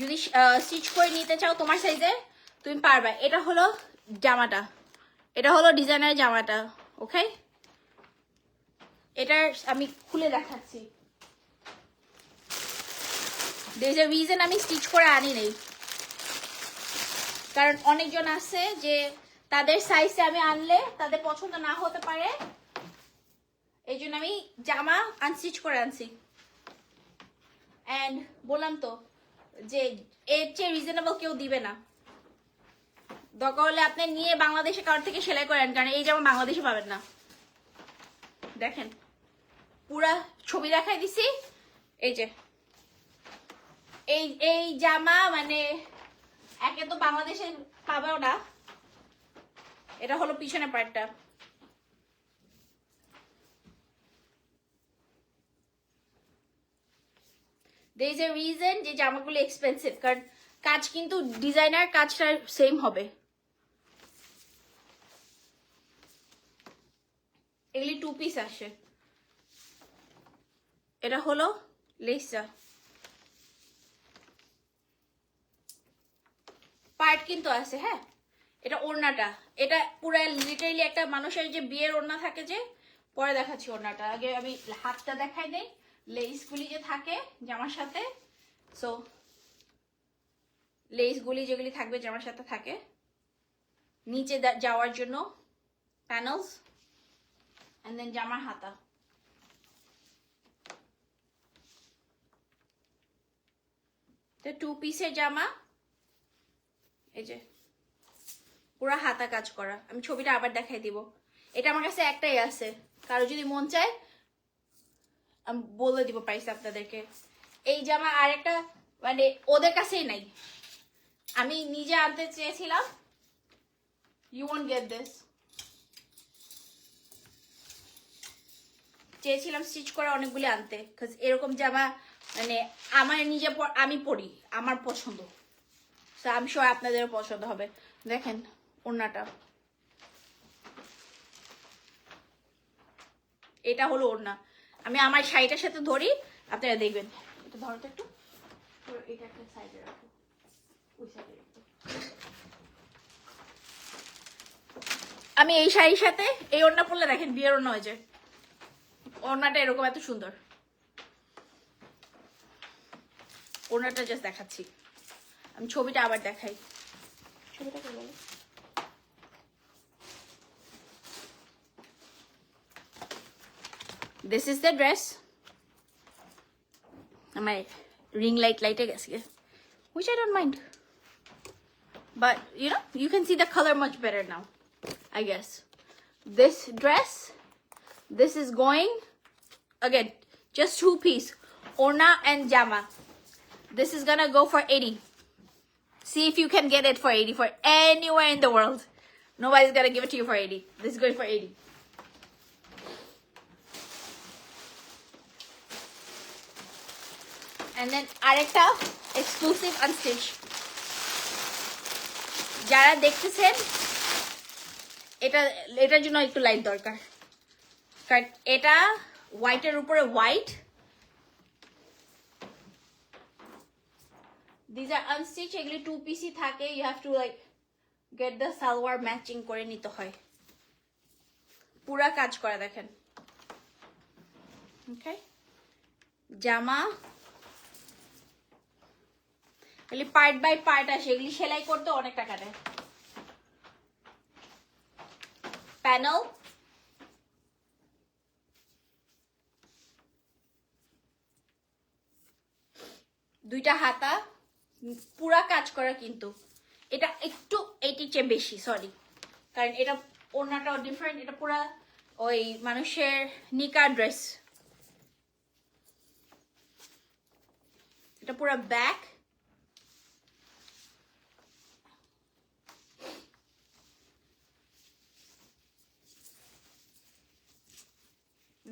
যদি স্টিচ করে নিতে চাও তোমার সাইজে তুমি পারবে। এটা হলো জামাটা, এটা হলো ডিজাইনার জামাটা, ওকে? এটার আমি খুলে দেখাচ্ছি। there is a reason আমি স্টিচ করে আনি নাই, কারণ অনেকজন আছে যে তাদের সাইজে আমি আনলে তাদের পছন্দ না হতে পারে, এই জন্য আমি জামা আনস্টিচ করে আনছি। এন্ড বললাম তো যে এর চেয়ে রিজনেবল কেউ দিবে না, দরকার হলে আপনি নিয়ে বাংলাদেশে কারোর থেকে সেলাই করেন, কারণ এই জামা বাংলাদেশে পাবেন না। দেখেন পুরা ছবি দেখাই দিছি, এই যে এই জামা মানে একে তো বাংলাদেশে পাবেও না। এটা হলো পিছনের পার্টটা, there is a reason যে জামাগুলো এক্সপেন্সিভ, কারণ কাজ কিন্তু ডিজাইনার কাজটা সেম হবে। এগুলি 2 পিস আসে। এটা হলো লেসটা, পার্ট কিন্তু আছে, হ্যাঁ। এটা ওড়নাটা, এটা পুরো লিটারালি একটা মানুষের যে বিয়ের ওড়না থাকে, যে পরে দেখাচ্ছি ওড়নাটা, আগে আমি হাতটা দেখাই নেই, লেসগুলি যে থাকে জামার সাথে, সো লেসগুলি যেগুলি থাকবে জামার সাথে থাকে, নিচে যাওয়ার জন্য প্যানেলস, এন্ড দেন জামার হাতা। তো 2 পিসের জামা, এই যে পুরা হাতা কাজ করা। আমি ছবিটা আবার দেখাই দিব, এটা আমার কাছে একটাই আছে, কারো যদি মন চায় আমি বলে দিব প্রাইস আপনাদেরকে। এই জামা আরেকটা মানে ওদের কাছেই নাই, আমি নিজে আনতে চেয়েছিলাম, you won't get this, চেয়েছিলাম স্টিচ করা অনেকগুলি আনতে, কারণ এরকম জামা মানে আমার নিজে আমি পরি, আমার পছন্দ, সো আই এম শিওর আপনাদেরও পছন্দ হবে। দেখেন ওড়নাটা, এটা হলো ওড়না। আমি আমার শাড়িটার সাথে ধরি, আপনারা দেখবেন। এটা ধরো তো একটু, এটা একটা সাইডে রাখো, ওই সাইডে রাখো। আমি এই শাড়ির সাথে এই ওড়না পরলে দেখেন বিয়ের ওড়না হয়ে যায়। ওড়নাটা এরকম এত সুন্দর। ওড়নাটা জাস্ট দেখাচ্ছি, আমি ছবিটা আবার দেখাই। ছবিটা কি বলো? This is the dress. My ring light গেছে, which I don't mind. But you know, you can see the color much better now, I guess. This dress, this is going, again, just 2-piece, Orna and Jama. This is gonna go for 80. See if you can get it for 80 for anywhere in the world. Nobody's gonna give it to you for 80. This is going for 80. And then arekta exclusive unstitch. যারা দেখতেছেন এটা, এটার জন্য একটু light দরকার, কারণ এটা হোয়াইটের উপরে হোয়াইট। These are unstitched, এগুলি 2-piece থাকে। You have to like get the salwar matching করে নিতে হয়। পুরা কাজ করা দেখেন। ওকে, জামা এগুলি পার্ট বাই পার্ট আসে, এগুলি সেলাই করতে অনেক টাকা নেয়। প্যানেল, দুইটা হাতা, পুরা কাজ করা। কিন্তু এটা একটু 80 চেয়ে বেশি, সরি, কারণ এটা ওড়নাটাও ডিফারেন্ট। এটা পুরা ওই মানুষের নিকা ড্রেস। এটা পুরা back,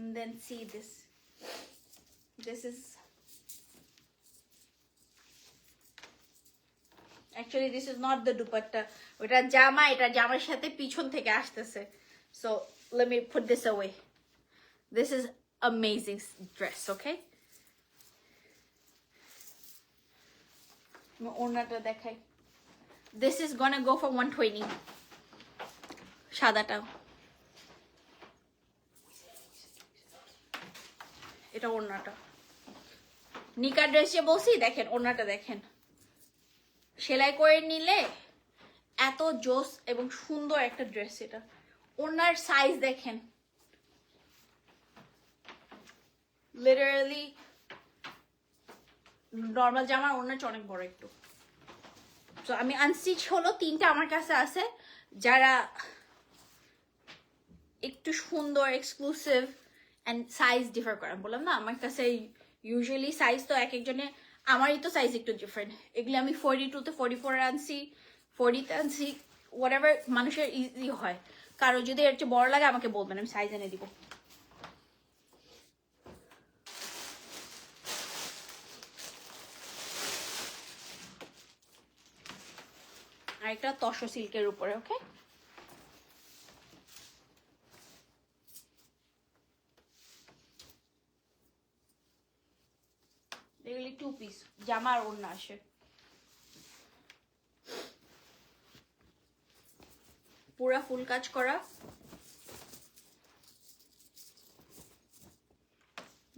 and then see this. This is actually, this is not the dupatta. ওটা জামা, এটা জামার সাথে পিছন থেকে আসতেছে। So let me put this away. This is amazing dress, okay? ওড়নাটা দেখাই। This is gonna go for 120. সাদাটা, এটা ওড়নাটা। নিকা ড্রেসে বসি, দেখেন ওড়নাটা দেখেন, সেলাই করে নিলে এত জোস এবং সুন্দর একটা ড্রেস। এটা ওড়নার সাইজ দেখেন, লিটারালি নর্মাল জামার ওড়নাটা অনেক বড় একটু। তো আমি আনস্টিচ হলো 3টা আমার কাছে আছে, যারা একটু সুন্দর এক্সক্লুসিভ এন্ড সাইজ ডিফার করে। বললাম না, আমার কাছে ইউজুয়ালি সাইজ তো এক একজনে, আমারই তো সাইজ একটু ডিফারেন্ট। এগুলি আমি 42-তে 44 আনছি, 40-তে আনছি, হোয়াটএভার মানুষের ইজি হয়। কারো যদি এর চেয়ে বড় লাগে আমাকে বলবেন, আমি সাইজ এনে দিব। আরেকটা তসর সিল্কের উপরে, ওকে? এগুলি 2-piece, জামা আর ওড়না আসে। পুরা ফুল কাজ করা,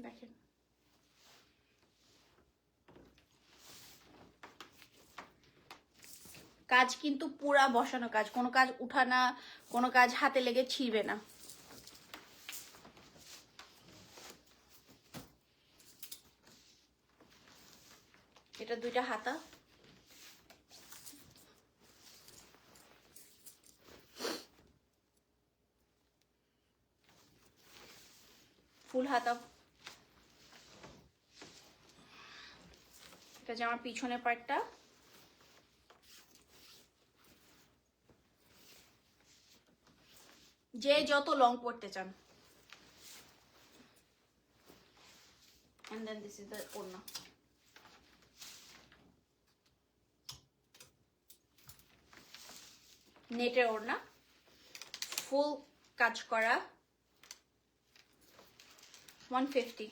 দেখেন। কাজ কিন্তু পুরা বসানো কাজ, কোনো কাজ উঠানা, কোনো কাজ হাতে লেগে ছিঁড়বে না। এটা 2টা হাতা, ফুল হাতা। এটা যে আমার পিছনের পার্টটা, যে যত লং পড়তে চান। And then this is the ওড়না। নেটের ওড়না, ফুল কাজ করা, 150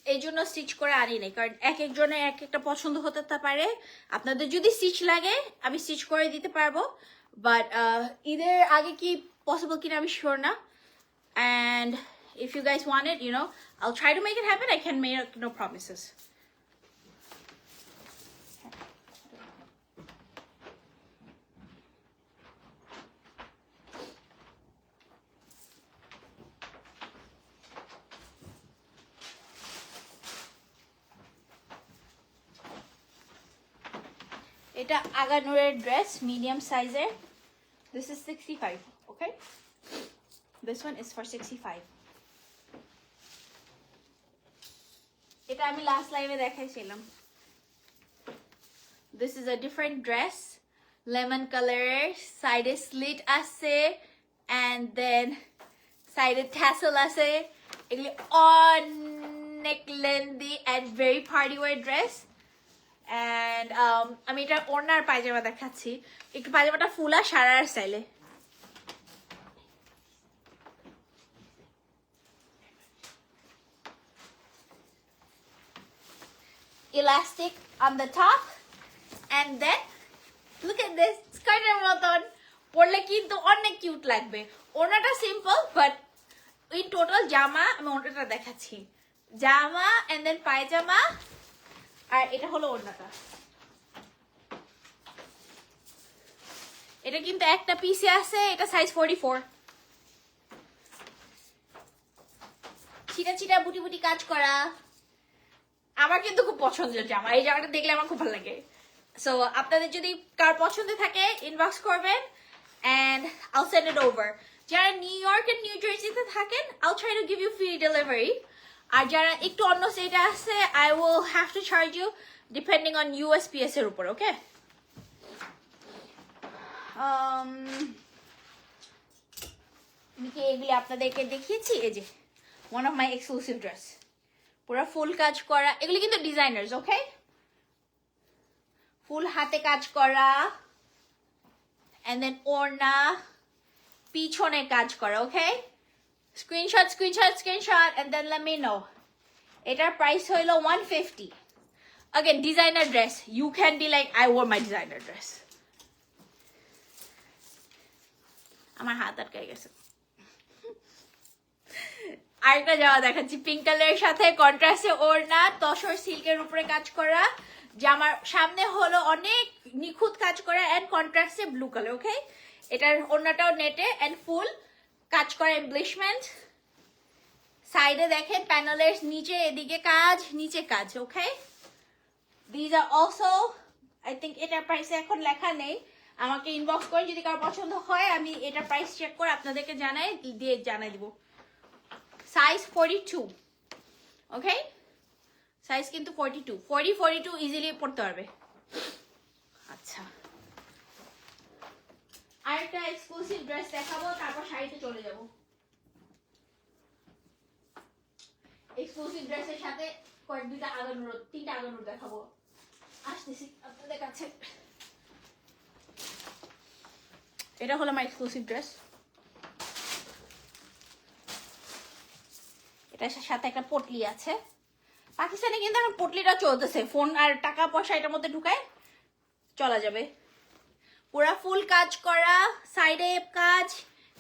এই জন্য স্টিচ করে আনি নাই, কারণ এক একজনের এক একটা পছন্দ হতে পারে। আপনাদের যদি স্টিচ লাগে আমি স্টিচ করে দিতে পারবো, বাট ঈদের আগে কি পসিবল কিনা আমি শিওর না। And if you guys want it, I'll try to make it happen. I can make no promises. এটা আগানুরের ড্রেস, মিডিয়াম সাইজের। This is 65, okay? This one is for 65. এটা আমি লাস্ট লাইভে দেখাইছিলাম। This is a different dress, lemon color, side slit আছে, and then side tassel আছে। এগুলি অনেক lengthy and very party wear dress. And আমি এটা ওড়নার পায়জামা দেখাচ্ছি, একটু পায়জামাটা ফুলা সারার স্টাইলে। Elastic on the top, and then look at this, স্কার্টের মতন পরলে কিন্তু অনেক কিউট লাগবে। ওড়নাটা সিম্পল, বাট ইন টোটাল জামা আমি ওড়নাটা দেখাচ্ছি, জামা and then পায়জামা, আর এটা হলো ওড়নাটা। এটা কিন্তু একটা পিসে আছে, এটা সাইজ 44। ছিটা ছিটা বুটি বুটি কাজ করা, আমার কিন্তু খুব পছন্দের জামা। এই জামাটা দেখলে আমার খুব ভালো লাগে। সো আপনাদের যদি কার পছন্দ থাকে ইনবক্স করবেন and I'll send it over. যারা নিউ ইয়র্ক এন্ড নিউ জার্সিতে থাকেন I'll try to give you free delivery. আর যারা একটু অন্য স্টেটে আছে I will have to charge you depending on USPS এর উপর, ওকে? আমি কি এগুলি আপনাদেরকে দেখিয়েছি? এই যে one of my exclusive dress, পুরো ফুল কাজ করা। এগুলি কিন্তু ডিজাইনার্স, ওকে? ফুল হাতে কাজ করা, and then ওড়না পিছনে কাজ করা, okay? Screenshot screenshot screenshot and then let me know. এটার প্রাইস হইলো 150. Again, designer dress. You can be like, I wore my designer dress. আমার হাত আটকে গেছে। আরেকটা জামা দেখাচ্ছি, পিঙ্ক কালারের সাথে কন্ট্রাস্টে ওড়না, তসর সিল্কের উপরে কাজ করা। জামার সামনে হলো অনেক নিখুঁত কাজ করা এন্ড কন্ট্রাস্টে ব্লু কালার, ওকে? এটার ওড়নাটাও নেটে এন্ড ফুল কাজ করা এমব্লিশমেন্ট। সাইডে দেখেন প্যানেলের নিচে এদিকে কাজ, নিচে কাজ, ওকে? These are also, I think এটার প্রাইসে এখন লেখা নেই, আমাকে ইনবক্স করেন যদি কারো পছন্দ হয়, আমি এটার প্রাইস চেক করে আপনাদেরকে জানাই দিব। সাইজ 42, ওকে? সাইজ কিন্তু 42, 42 ইজিলি পড়তে পারবে। আচ্ছা, আরেকটা এক্সক্লুসিভ ড্রেস দেখাবো, তারপর শাড়িতে চলে যাব। এক্সক্লুসিভ ড্রেসের সাথে তিনটা আগানুর দেখাবো, আসতেছি আপনাদের কাছে। এটা হলো আমার এক্সক্লুসিভ ড্রেস। এটার সাথে একটা পটলি আছে। পাকিস্তানে কিন্তু এখন পটলিটা চলতেছে, ফোন আর টাকা পয়সা এটার মধ্যে ঢুকায় চলা যাবে। পুরা ফুল কাজ করা, সাইডে কাজ,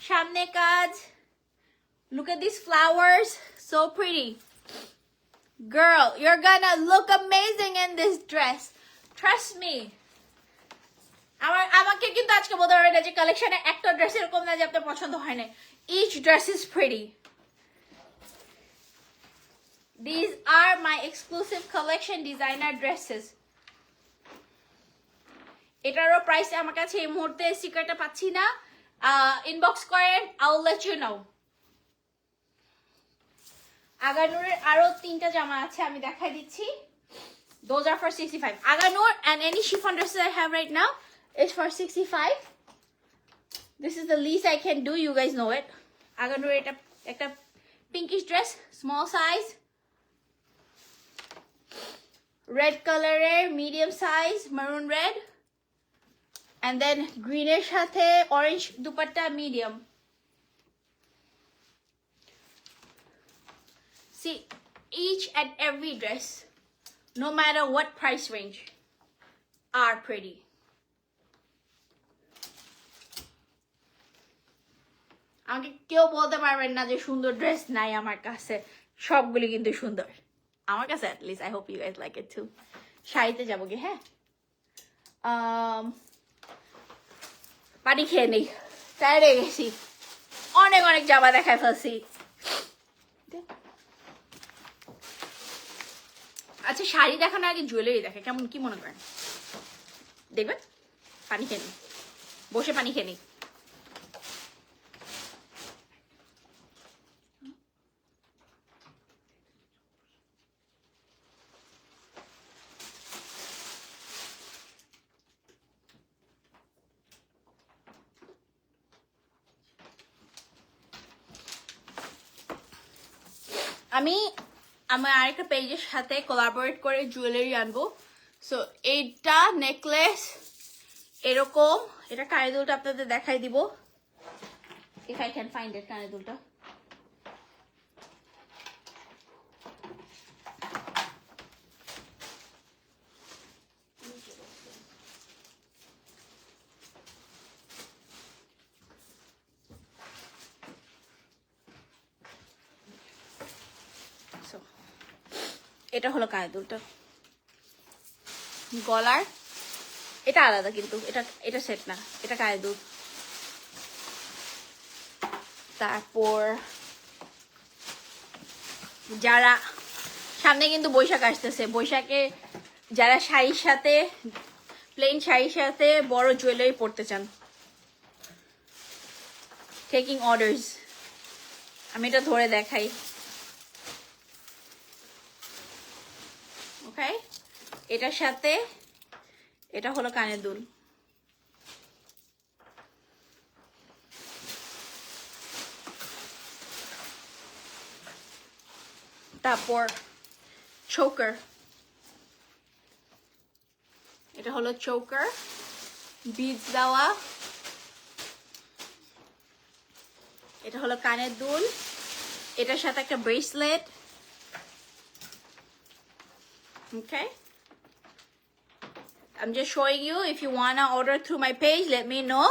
সামনে কাজ। Look at these flowers, so pretty. Girl, you're gonna look amazing in this dress. Trust me. আমাকে কিন্তু আজকে বলতে পারবে না যে কালেকশনে একটা ড্রেস এরকম না যে আপনার পছন্দ হয় না। Each dress is pretty. These are my exclusive collection designer dresses. এটারও প্রাইস আমার কাছে এই মুহূর্তে সিক্রেটটা পাচ্ছি না, ইনবক্স করেন, I'll let you know. আগানুরের আরো তিনটা জামা আছে, আমি দেখাই দিচ্ছি। Those are for 65. Aganur and any chiffon dresses I have right now is for 65. This is the least I can do, you guys know it. Aganur এটা একটা pinkish dress, small size. Red color, medium size, maroon red. And then greenের সাথে orange dupatta, medium. See, each and every dress, no matter what price range, are pretty. আমাকে কেউ বলতে পারবেন না যে সুন্দর ড্রেস নাই আমার কাছে, সবগুলি কিন্তু সুন্দর আমার কাছে। at least I hope you guys like it too. শাড়িতে যাবো কি? হ্যাঁ, পানি খেয়ে নেই, টায়ার্ড হয়ে গেছি, অনেক অনেক জামা দেখায় ফেলছি। আচ্ছা, শাড়ি দেখানোর আগে জুয়েলারি দেখে কেমন, কি মনে করেন? দেখবেন? পানি খেয়ে নিই, বসে পানি খেয়ে নিই। আমি আমার আরেকটা পেজের সাথে কোলাবোরেট করে জুয়েলারি আনবো। সো এইটা নেকলেস এরকম, এটা কানে দুলটা আপনাদের দেখাই দিব, if I can find it, কানে দুলটা। এটা হলো কানে দুলটা, গলার এটা আলাদা, কিন্তু এটা সেট না, এটা কানে দুল। তারপর যারা সামনে কিন্তু বৈশাখ আসতেছে, বৈশাখে যারা শাড়ির সাথে, প্লেন শাড়ির সাথে বড় জুয়েলারি পরতে চান, টেকিং অর্ডার্স। আমি এটা ধরে দেখাই, ওকে? এটার সাথে এটা হলো কানের দুল, তারপর চোকার, এটা হলো চোকার, বিডস দেওয়া, এটা হলো কানের দুল, এটার সাথে একটা bracelet, okay? I'm just showing you. If you wanna order through my page, let me know.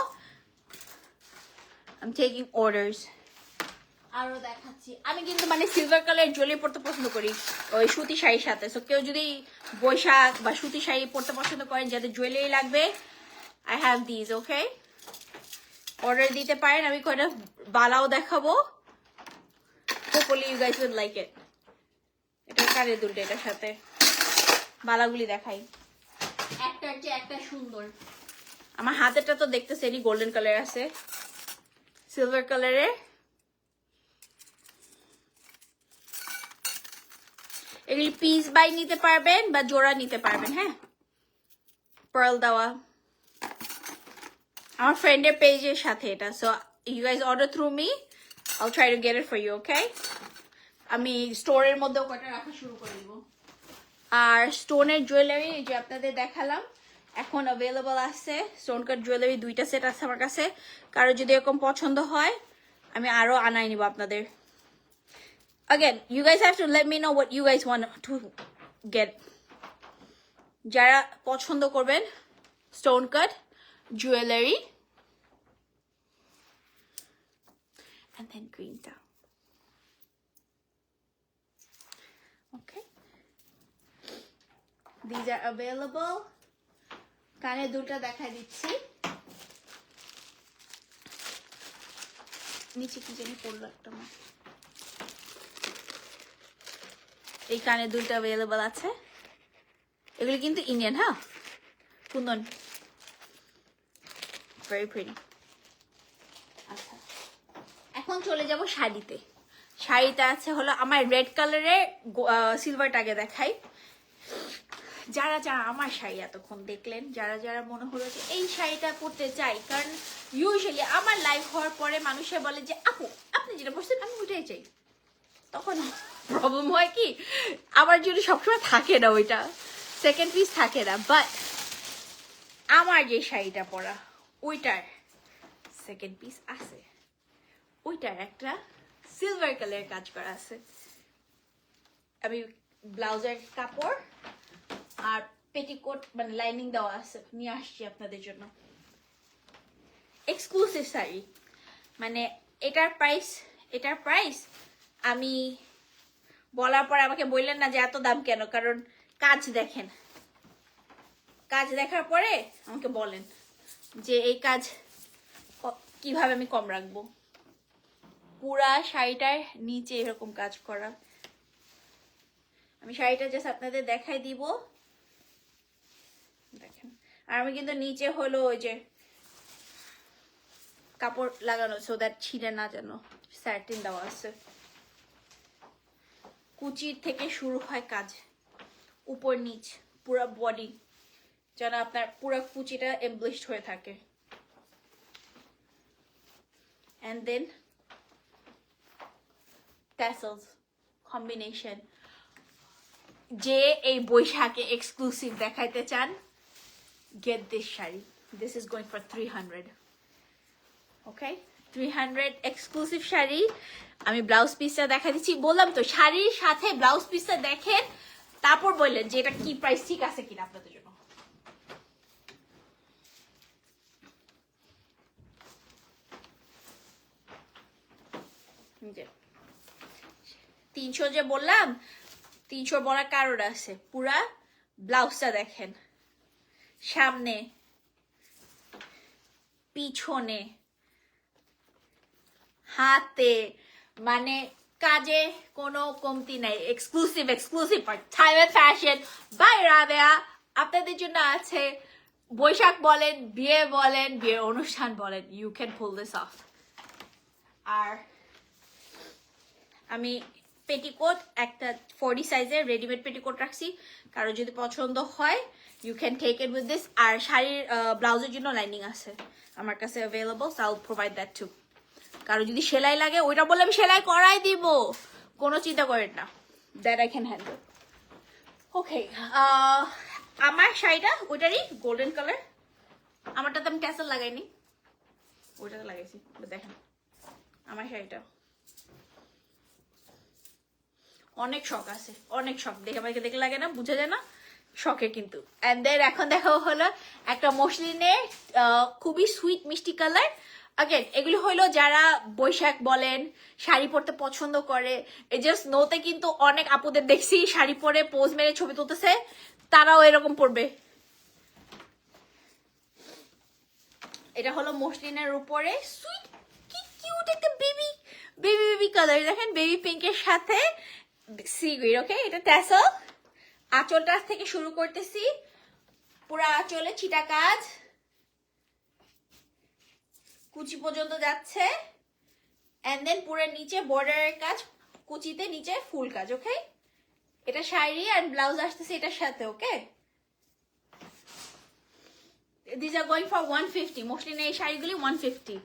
I'm taking orders. আরো দেখাচ্ছি, আমি কিন্তু মানে সিলভার কালার জুয়েলারি পরতে পছন্দ করি ওই সুতি শাড়ির সাথে। সো কেউ যদি বৈশাখ বা সুতি শাড়ি পরতে পছন্দ করেন, যাদের জুয়েলারি লাগবে, I have these, okay? Order দিতে পারেন। আমি কয়টা বালাও দেখাবো, hopefully you guys will like it. এটা কানের দুলটা, এটার সাথে বালাগুলি দেখাই, একটার চেয়ে একটা সুন্দর। আমার হাতেরটা তো দেখতেছেনই, গোল্ডেন কালার আছে, সিলভার কালারে। এগুলি পিস বাই নিতে পারবেন বা জোড়া নিতে পারবেন। হ্যাঁ, পার্ল দেওয়া আমার ফ্রেন্ডের পেজের সাথে এটা। So you guys order through me, I'll try to get it for you, okay? আমি স্টোরের মধ্যেও কটা রাখা শুরু করে দিব। আর স্টোনের জুয়েলারি যে আপনাদের দেখালাম, এখন অ্যাভেলেবল আছে। স্টোন কাট জুয়েলারি 2টা সেট আছে আমার কাছে, কারো যদি এরকম পছন্দ হয় আমি আরো আনাই নিব আপনাদের। Again, you guys have to let me know what you guys want to get. যারা পছন্দ করবেন stone cut jewellery, and then greenটা, okay? These are available. কানে দুলটা দেখাই দিচ্ছি, নিচে কি জানি পড়লো একটা, এই কানের দুলটা অ্যাভেলেবল আছে। এগুলি কিন্তু ইন্ডিয়ান, হ্যাঁ, কুন্দন, ভেরি প্রিটি। আচ্ছা, এখন চলে যাব শাড়িতে। শাড়িতে আছে হলো আমার রেড কালারের সিলভারটাকে দেখাই। যারা যারা আমার শাড়ি এতক্ষণ দেখলেন, যারা যারা মনে হলো যে এই শাড়িটা পরতে চাই, কারণ ইউজুয়ালি আমার লাইফ হওয়ার পরে মানুষে বলে যে আপু আপনি যেটা পরছেন আমি ওইটাই চাই, তখন প্রবলেম হয় কি, আমার জন্য সবসময় থাকে না ওইটা, সেকেন্ড পিস থাকে না। বাট আমার যে শাড়িটা পরা ওইটার সেকেন্ড পিস আছে, ওইটার একটা সিলভার কালারের কাজ করা আছে। আমি ব্লাউজের কাপড় আর পেটিকোট মানে লাইনিং দেওয়া আছে, নিয়ে আসছি আপনাদের জন্য। এক্সক্লুসিভ শাড়ি, মানে এটার প্রাইস আমি বলার পর আমাকে বললেন না যে এত দাম কেন, কারণ কাজ দেখেন, কাজ দেখার পরে আমাকে বলেন যে এই কাজ কিভাবে আমি কম রাখবো। পুরা শাড়িটার নিচে এরকম কাজ করা, আমি শাড়িটা জাস্ট আপনাদের দেখাই দিব, দেখেন। আর আমি কিন্তু নিচে হলো ওই যে কাপড় লাগানো, সো দ্যাট ছিঁড়ে না, যেন স্যাটিন দেওয়া আছে। কুচির থেকে শুরু হয় কাজ, উপর নিচ পুরো বডি, যেন আপনার পুরো কুচিটা এমব্লিশড হয়ে থাকে। and then tassels combination। যে এই বৈশাখে এক্সক্লুসিভ দেখাইতে চান, get this sari, this is going for 300, okay 300 exclusive sari. আমি ব্লাউজ পিসটা দেখা দিচ্ছি, বললাম তো শাড়ির সাথে ব্লাউজ পিসটা দেখেন, তারপর বললেন যে এটা কি প্রাইস ঠিক আছে কিনা আপনাদের জন্য। যে 300 যে বললাম, 300 বলার কারণ আছে, পুরা ব্লাউজটা দেখেন, সামনে পিছনে হাতে, মানে কাজে কোনো কমতি নাই। Exclusive time and fashion by Rabeya আপনাদের জন্য আছে। বৈশাখ বলেন, বিয়ের অনুষ্ঠান বলেন, you can pull this off. আর আমি পেটিকোট একটা 40 সাইজের রেডিমেড পেটিকোট রাখছি, কারো যদি পছন্দ হয় you can take it with this. আর শাড়ির ব্লাউজের জন্য লাইনিং আছে আমার কাছে available, so I will provide that too. কারো যদি সেলাই লাগে ওইটা বলে আমি সেলাই করাই দিব, কোনো চিন্তা করেন না, দ্যাট আই ক্যান হ্যান্ডেল। ওকে, আমার শাড়িটা ওইটারই গোল্ডেন কালার, আমারটাতে আমি ট্যাসেল লাগাইনি, ওইটাতে লাগাইছি। দেখেন আমার শাড়িটা অনেক শখ আছে, অনেক শখ, দেখে আমাকে দেখে লাগে না, বুঝা যায় না, শখে কিন্তু। এন্ড দেন এখন দেখাও হলো একটা মসলিনের খুবই সুইট মিষ্টি কালার। আগেন এগুলি হলো যারা বৈশাখ বলেন শাড়ি পরতে পছন্দ করে, এই জাস্ট নোতে কিন্তু অনেক আপুদের দেখছি শাড়ি পরে পোজ মেরে ছবি তুলতেছে, তারাও এরকম পরবে। এটা হলো মসলিনের উপরে সুইট কি কিউট একটা বেবি কালার, দেখেন বেবি পিঙ্কের সাথে সি গ্রিন। ওকে, এটা ট্যাসেল, আঁচলটা থেকে শুরু করতেছি, পুরো আঁচলে ছিটা কাজ, কুচি পর্যন্ত যাচ্ছে, এন্ড দেন পুরো নিচে বর্ডারের কাজ, কুচিতে নিচে ফুল কাজ। ওকে, এটা শাড়ি আর ব্লাউজ আসতেছে এটার সাথে। ওকে, these are going for 150, mostly এই শাড়িগুলি 150।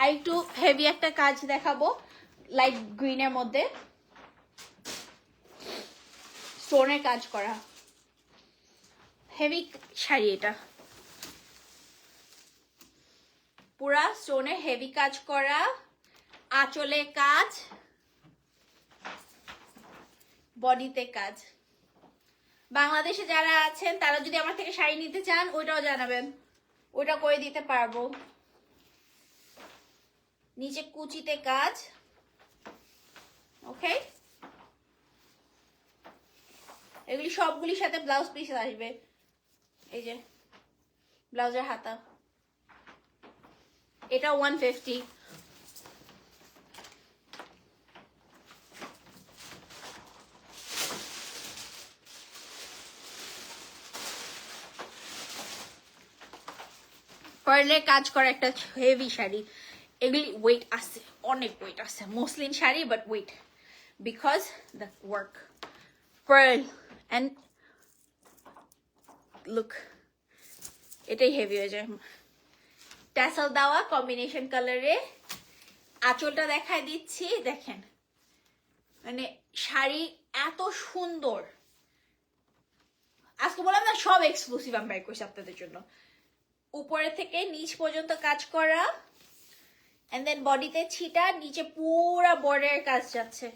আর একটু হেভি একটা কাজ দেখাবো, লাইট গ্রিনের মধ্যে স্টোনের কাজ করা হেভি শাড়ি, এটা পুরা স্টোনে হেভি কাজ করা, আঁচলে কাজ, বডিতে কাজ। বাংলাদেশে যারা আছেন তারা যদি আমার থেকে শাড়ি নিতে চান ওইটাও জানাবেন, ওইটা করে দিতে পারবো। নিচে কুচিতে কাজ। ওকে, এগুলি সবগুলির সাথে ব্লাউজ পিস আসবে, এই যে ব্লাউজের হাতা, এটা 150। পার্লে কাজ করা একটা হেভি শাড়ি, এগুলি ওয়েট আছে, অনেক ওয়েট আছে, muslin sari but weight because the work. Pearl and look, এটাই হেভি হয়ে যায়। ট্যাসেল দেওয়া কম্বিনেশন কালারে, আঁচলটা দেখাই দিচ্ছি, দেখেন মানে শাড়ি এত সুন্দর। আজকে বললাম না সব এক্সক্লুসিভ আমি বাই করছি আপনাদের জন্য। উপরে থেকে নিচ পর্যন্ত কাজ করা, and then বডিতে ছিটা, নিচে পুরো বর্ডারের কাজ যাচ্ছে।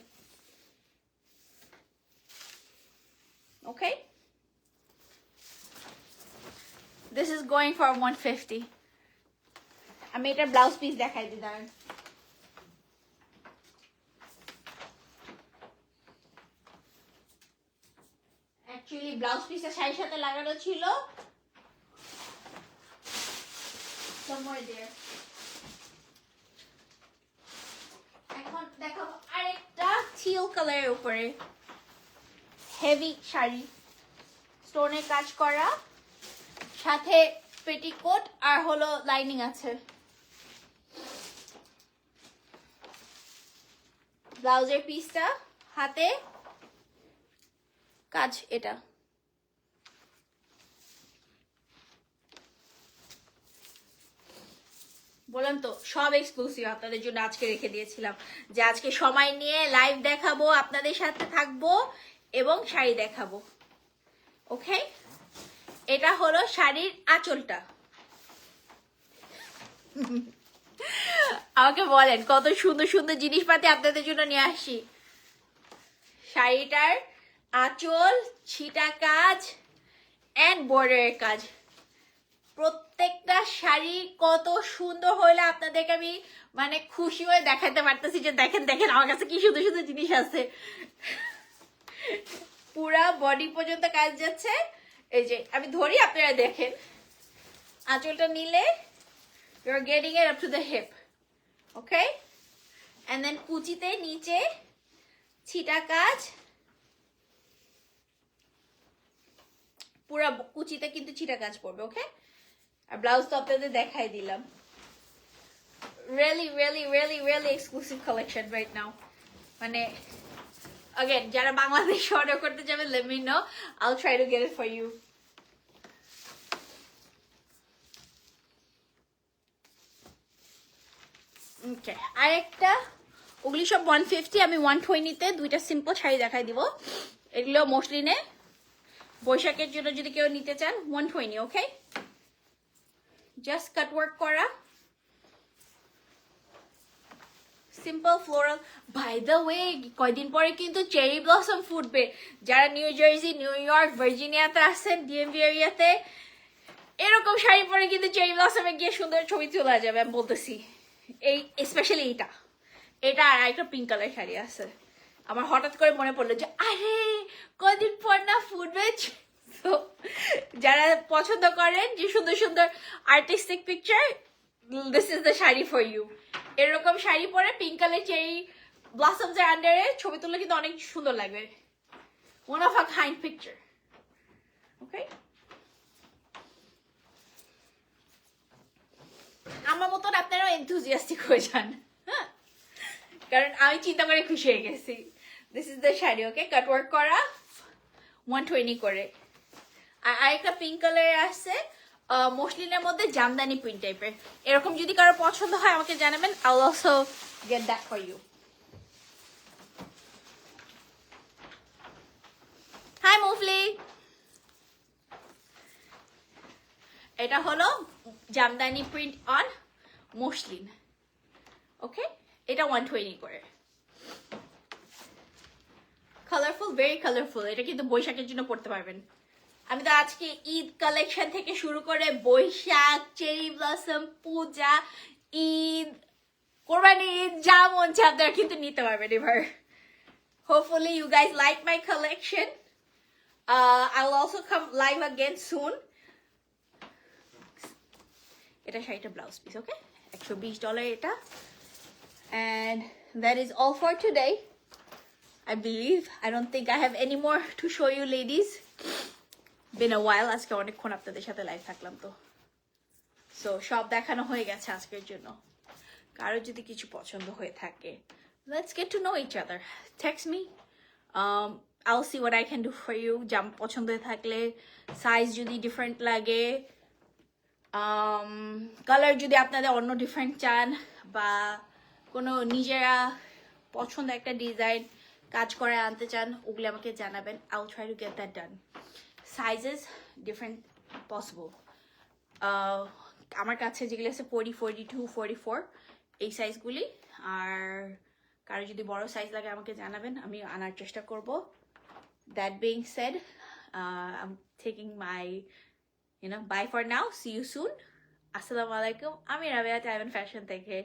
Okay, this is going for 150. আমি এটা ব্লাউজ পিস দেখাই দিই, দাঁড়ান। অ্যাকচুয়ালি ব্লাউজ পিসটা শাড়ির সাথে লাগানো ছিল somewhere there. এখন দেখাবো আরেকটা teal কালারের উপরে হেভি শাড়ি, স্টোনের কাজ করা, সাথে পেটিকোট আর হলো লাইনিং আছে। ব্লাউজের পিসটা হাতে কাজ, এটা বললাম তো সব এক্সক্লুসিভ আপনাদের জন্য আজকে রেখে দিয়েছিলাম, যে আজকে সময় নিয়ে লাইভ দেখাবো, আপনাদের সাথে থাকবো এবং শাড়ি দেখাবো। ওকে, এটা হলো শাড়ির আঁচলটা। আমাকে বলেন কত সুন্দর সুন্দর জিনিসপাতি আপনাদের জন্য নিয়ে আসি। শাড়িটার আঁচল, ছিটা কাজ এন্ড বর্ডারের কাজ, প্রত্যেকটা শাড়ি কত সুন্দর হলে আপনাদেরকে আমি মানে খুশি হয়ে দেখাতে পারতেছি যে দেখেন দেখেন আমার কাছে কি সুন্দর সুন্দর জিনিস আছে। পুরা বডি পর্যন্ত কাজ যাচ্ছে। এই যে আমি ধরি, আপনারা দেখেন, আঁচলটা নিলে you're getting it up to the hip, okay, and then কুচিতে নিচে ছিটা কাজ, পুরা কুচিতে কিন্তু ছিটা কাজ পড়বে। ওকে, আর ব্লাউজ তো আপনাদের দেখাই দিলাম। really really really really exclusive collection right now. মানে again যারা বাংলাদেশ অর্ডার করতে যাবে, let me know, I'll try to get it for you. ওকে, আরেকটা, ওগুলি সব 150, আমি 120-তে দুইটা সিম্পল শাড়ি দেখাই দিব। এগুলো মসলিনে, বৈশাখের জন্য যদি কেউ নিতে চান 120। ওকে, জাস্ট কাট ওয়ার্ক করা, simple floral. By the way, কয়দিন পরে কিন্তু চেরি ব্লসম ফুটবে। যারা নিউ জার্সি, নিউ ইয়র্ক, ভার্জিনিয়াতে আছেন, ডিএমভি এরিয়াতে, এরকম শাড়ি পরে কিন্তু চেরি ব্লসমে গিয়ে সুন্দর ছবি তোলা যাবে, আমি বলতেছি। এই স্পেশালি এটা আর একটা পিঙ্ক কালার শাড়ি আছে। আমার হঠাৎ করে মনে পড়লো যে আরে কদিন পর না ফুটবে। তো যারা পছন্দ করেন যে সুন্দর সুন্দর artistic picture, this is the sari for you. এরকম শাড়ি পরে পিঙ্ক কালার চেরি ব্লসমস এর আন্ডারে ছবি তুললে কিন্তু অনেক সুন্দর লাগবে। One of a kind picture. Okay, আমার মতন আপনারাও এনথুজিয়াস্টিক হয়ে যান, হ্যাঁ, কারণ আমি চিন্তা করে খুশি হয়ে গেছি। This is the sari. Okay, cut work করা 120 করে। আর আরেকটা পিঙ্ক কালার আছে মসলিনের মধ্যে জামদানি প্রিন্ট টাইপের। এরকম যদি কারো পছন্দ হয় আমাকে জানাবেন, I will also get that for you. Hi মুফলি, এটা হলো Jamdani print on muslin. Okay, এটা 120 করে। Colourful, very colourful. এটা কিন্তু বৈশাখের জন্য পড়তে পারবেন। আমি তো আজকে ঈদ কালেকশন থেকে শুরু করে বৈশাখ, চেরি ব্লসম, পূজা, ঈদ, কোরবানি ঈদ, যা মন চায় আপনারা কিন্তু নিতে পারবেন এবার। Hopefully you guys like my collection. I will also come live again soon. এটা শাড়িটা ব্লাউজ পিস। ওকে, $120 এটা। And that is all for today, I believe. I don't think I have any more to show you ladies. Been a while, আজকে অনেকক্ষণ আপনাদের সাথে live থাকলাম, তো so সব দেখানো হয়ে গেছে আজকের জন্য। কারো যদি কিছু পছন্দ হয়ে থাকে, let's get to know each other. Text me. I'll see what I can do for you. জাম পছন্দ হয়ে থাকলে, সাইজ যদি ডিফারেন্ট লাগে, কালার যদি আপনাদের অন্য ডিফারেন্ট চান, বা কোনো নিজেরা পছন্দ একটা ডিজাইন কাজ করে আনতে চান, ওগুলো আমাকে জানাবেন। I'll try to get that done. Sizes different possible. আমার কাছে যেগুলো আছে 40, 42, 44, এই সাইজগুলি। আর কারো যদি বড় সাইজ লাগে আমাকে জানাবেন, আমি আনার চেষ্টা করব। That being said, I'm taking my, bye for now. See you soon. আসসালামু আলাইকুম। আমি রাবেয়া টাইম ফ্যাশন থেকে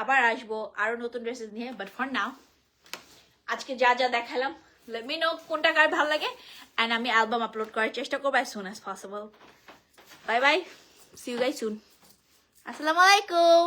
আবার আসবো আরো নতুন ড্রেসেস নিয়ে, বাট ফর নাও আজকে যা যা দেখালাম, let me know কোনটা কার ভালো লাগে, and আমি অ্যালবাম আপলোড করার চেষ্টা করবো as soon as possible. Bye bye. See you guys soon. আসসালামু আলাইকুম।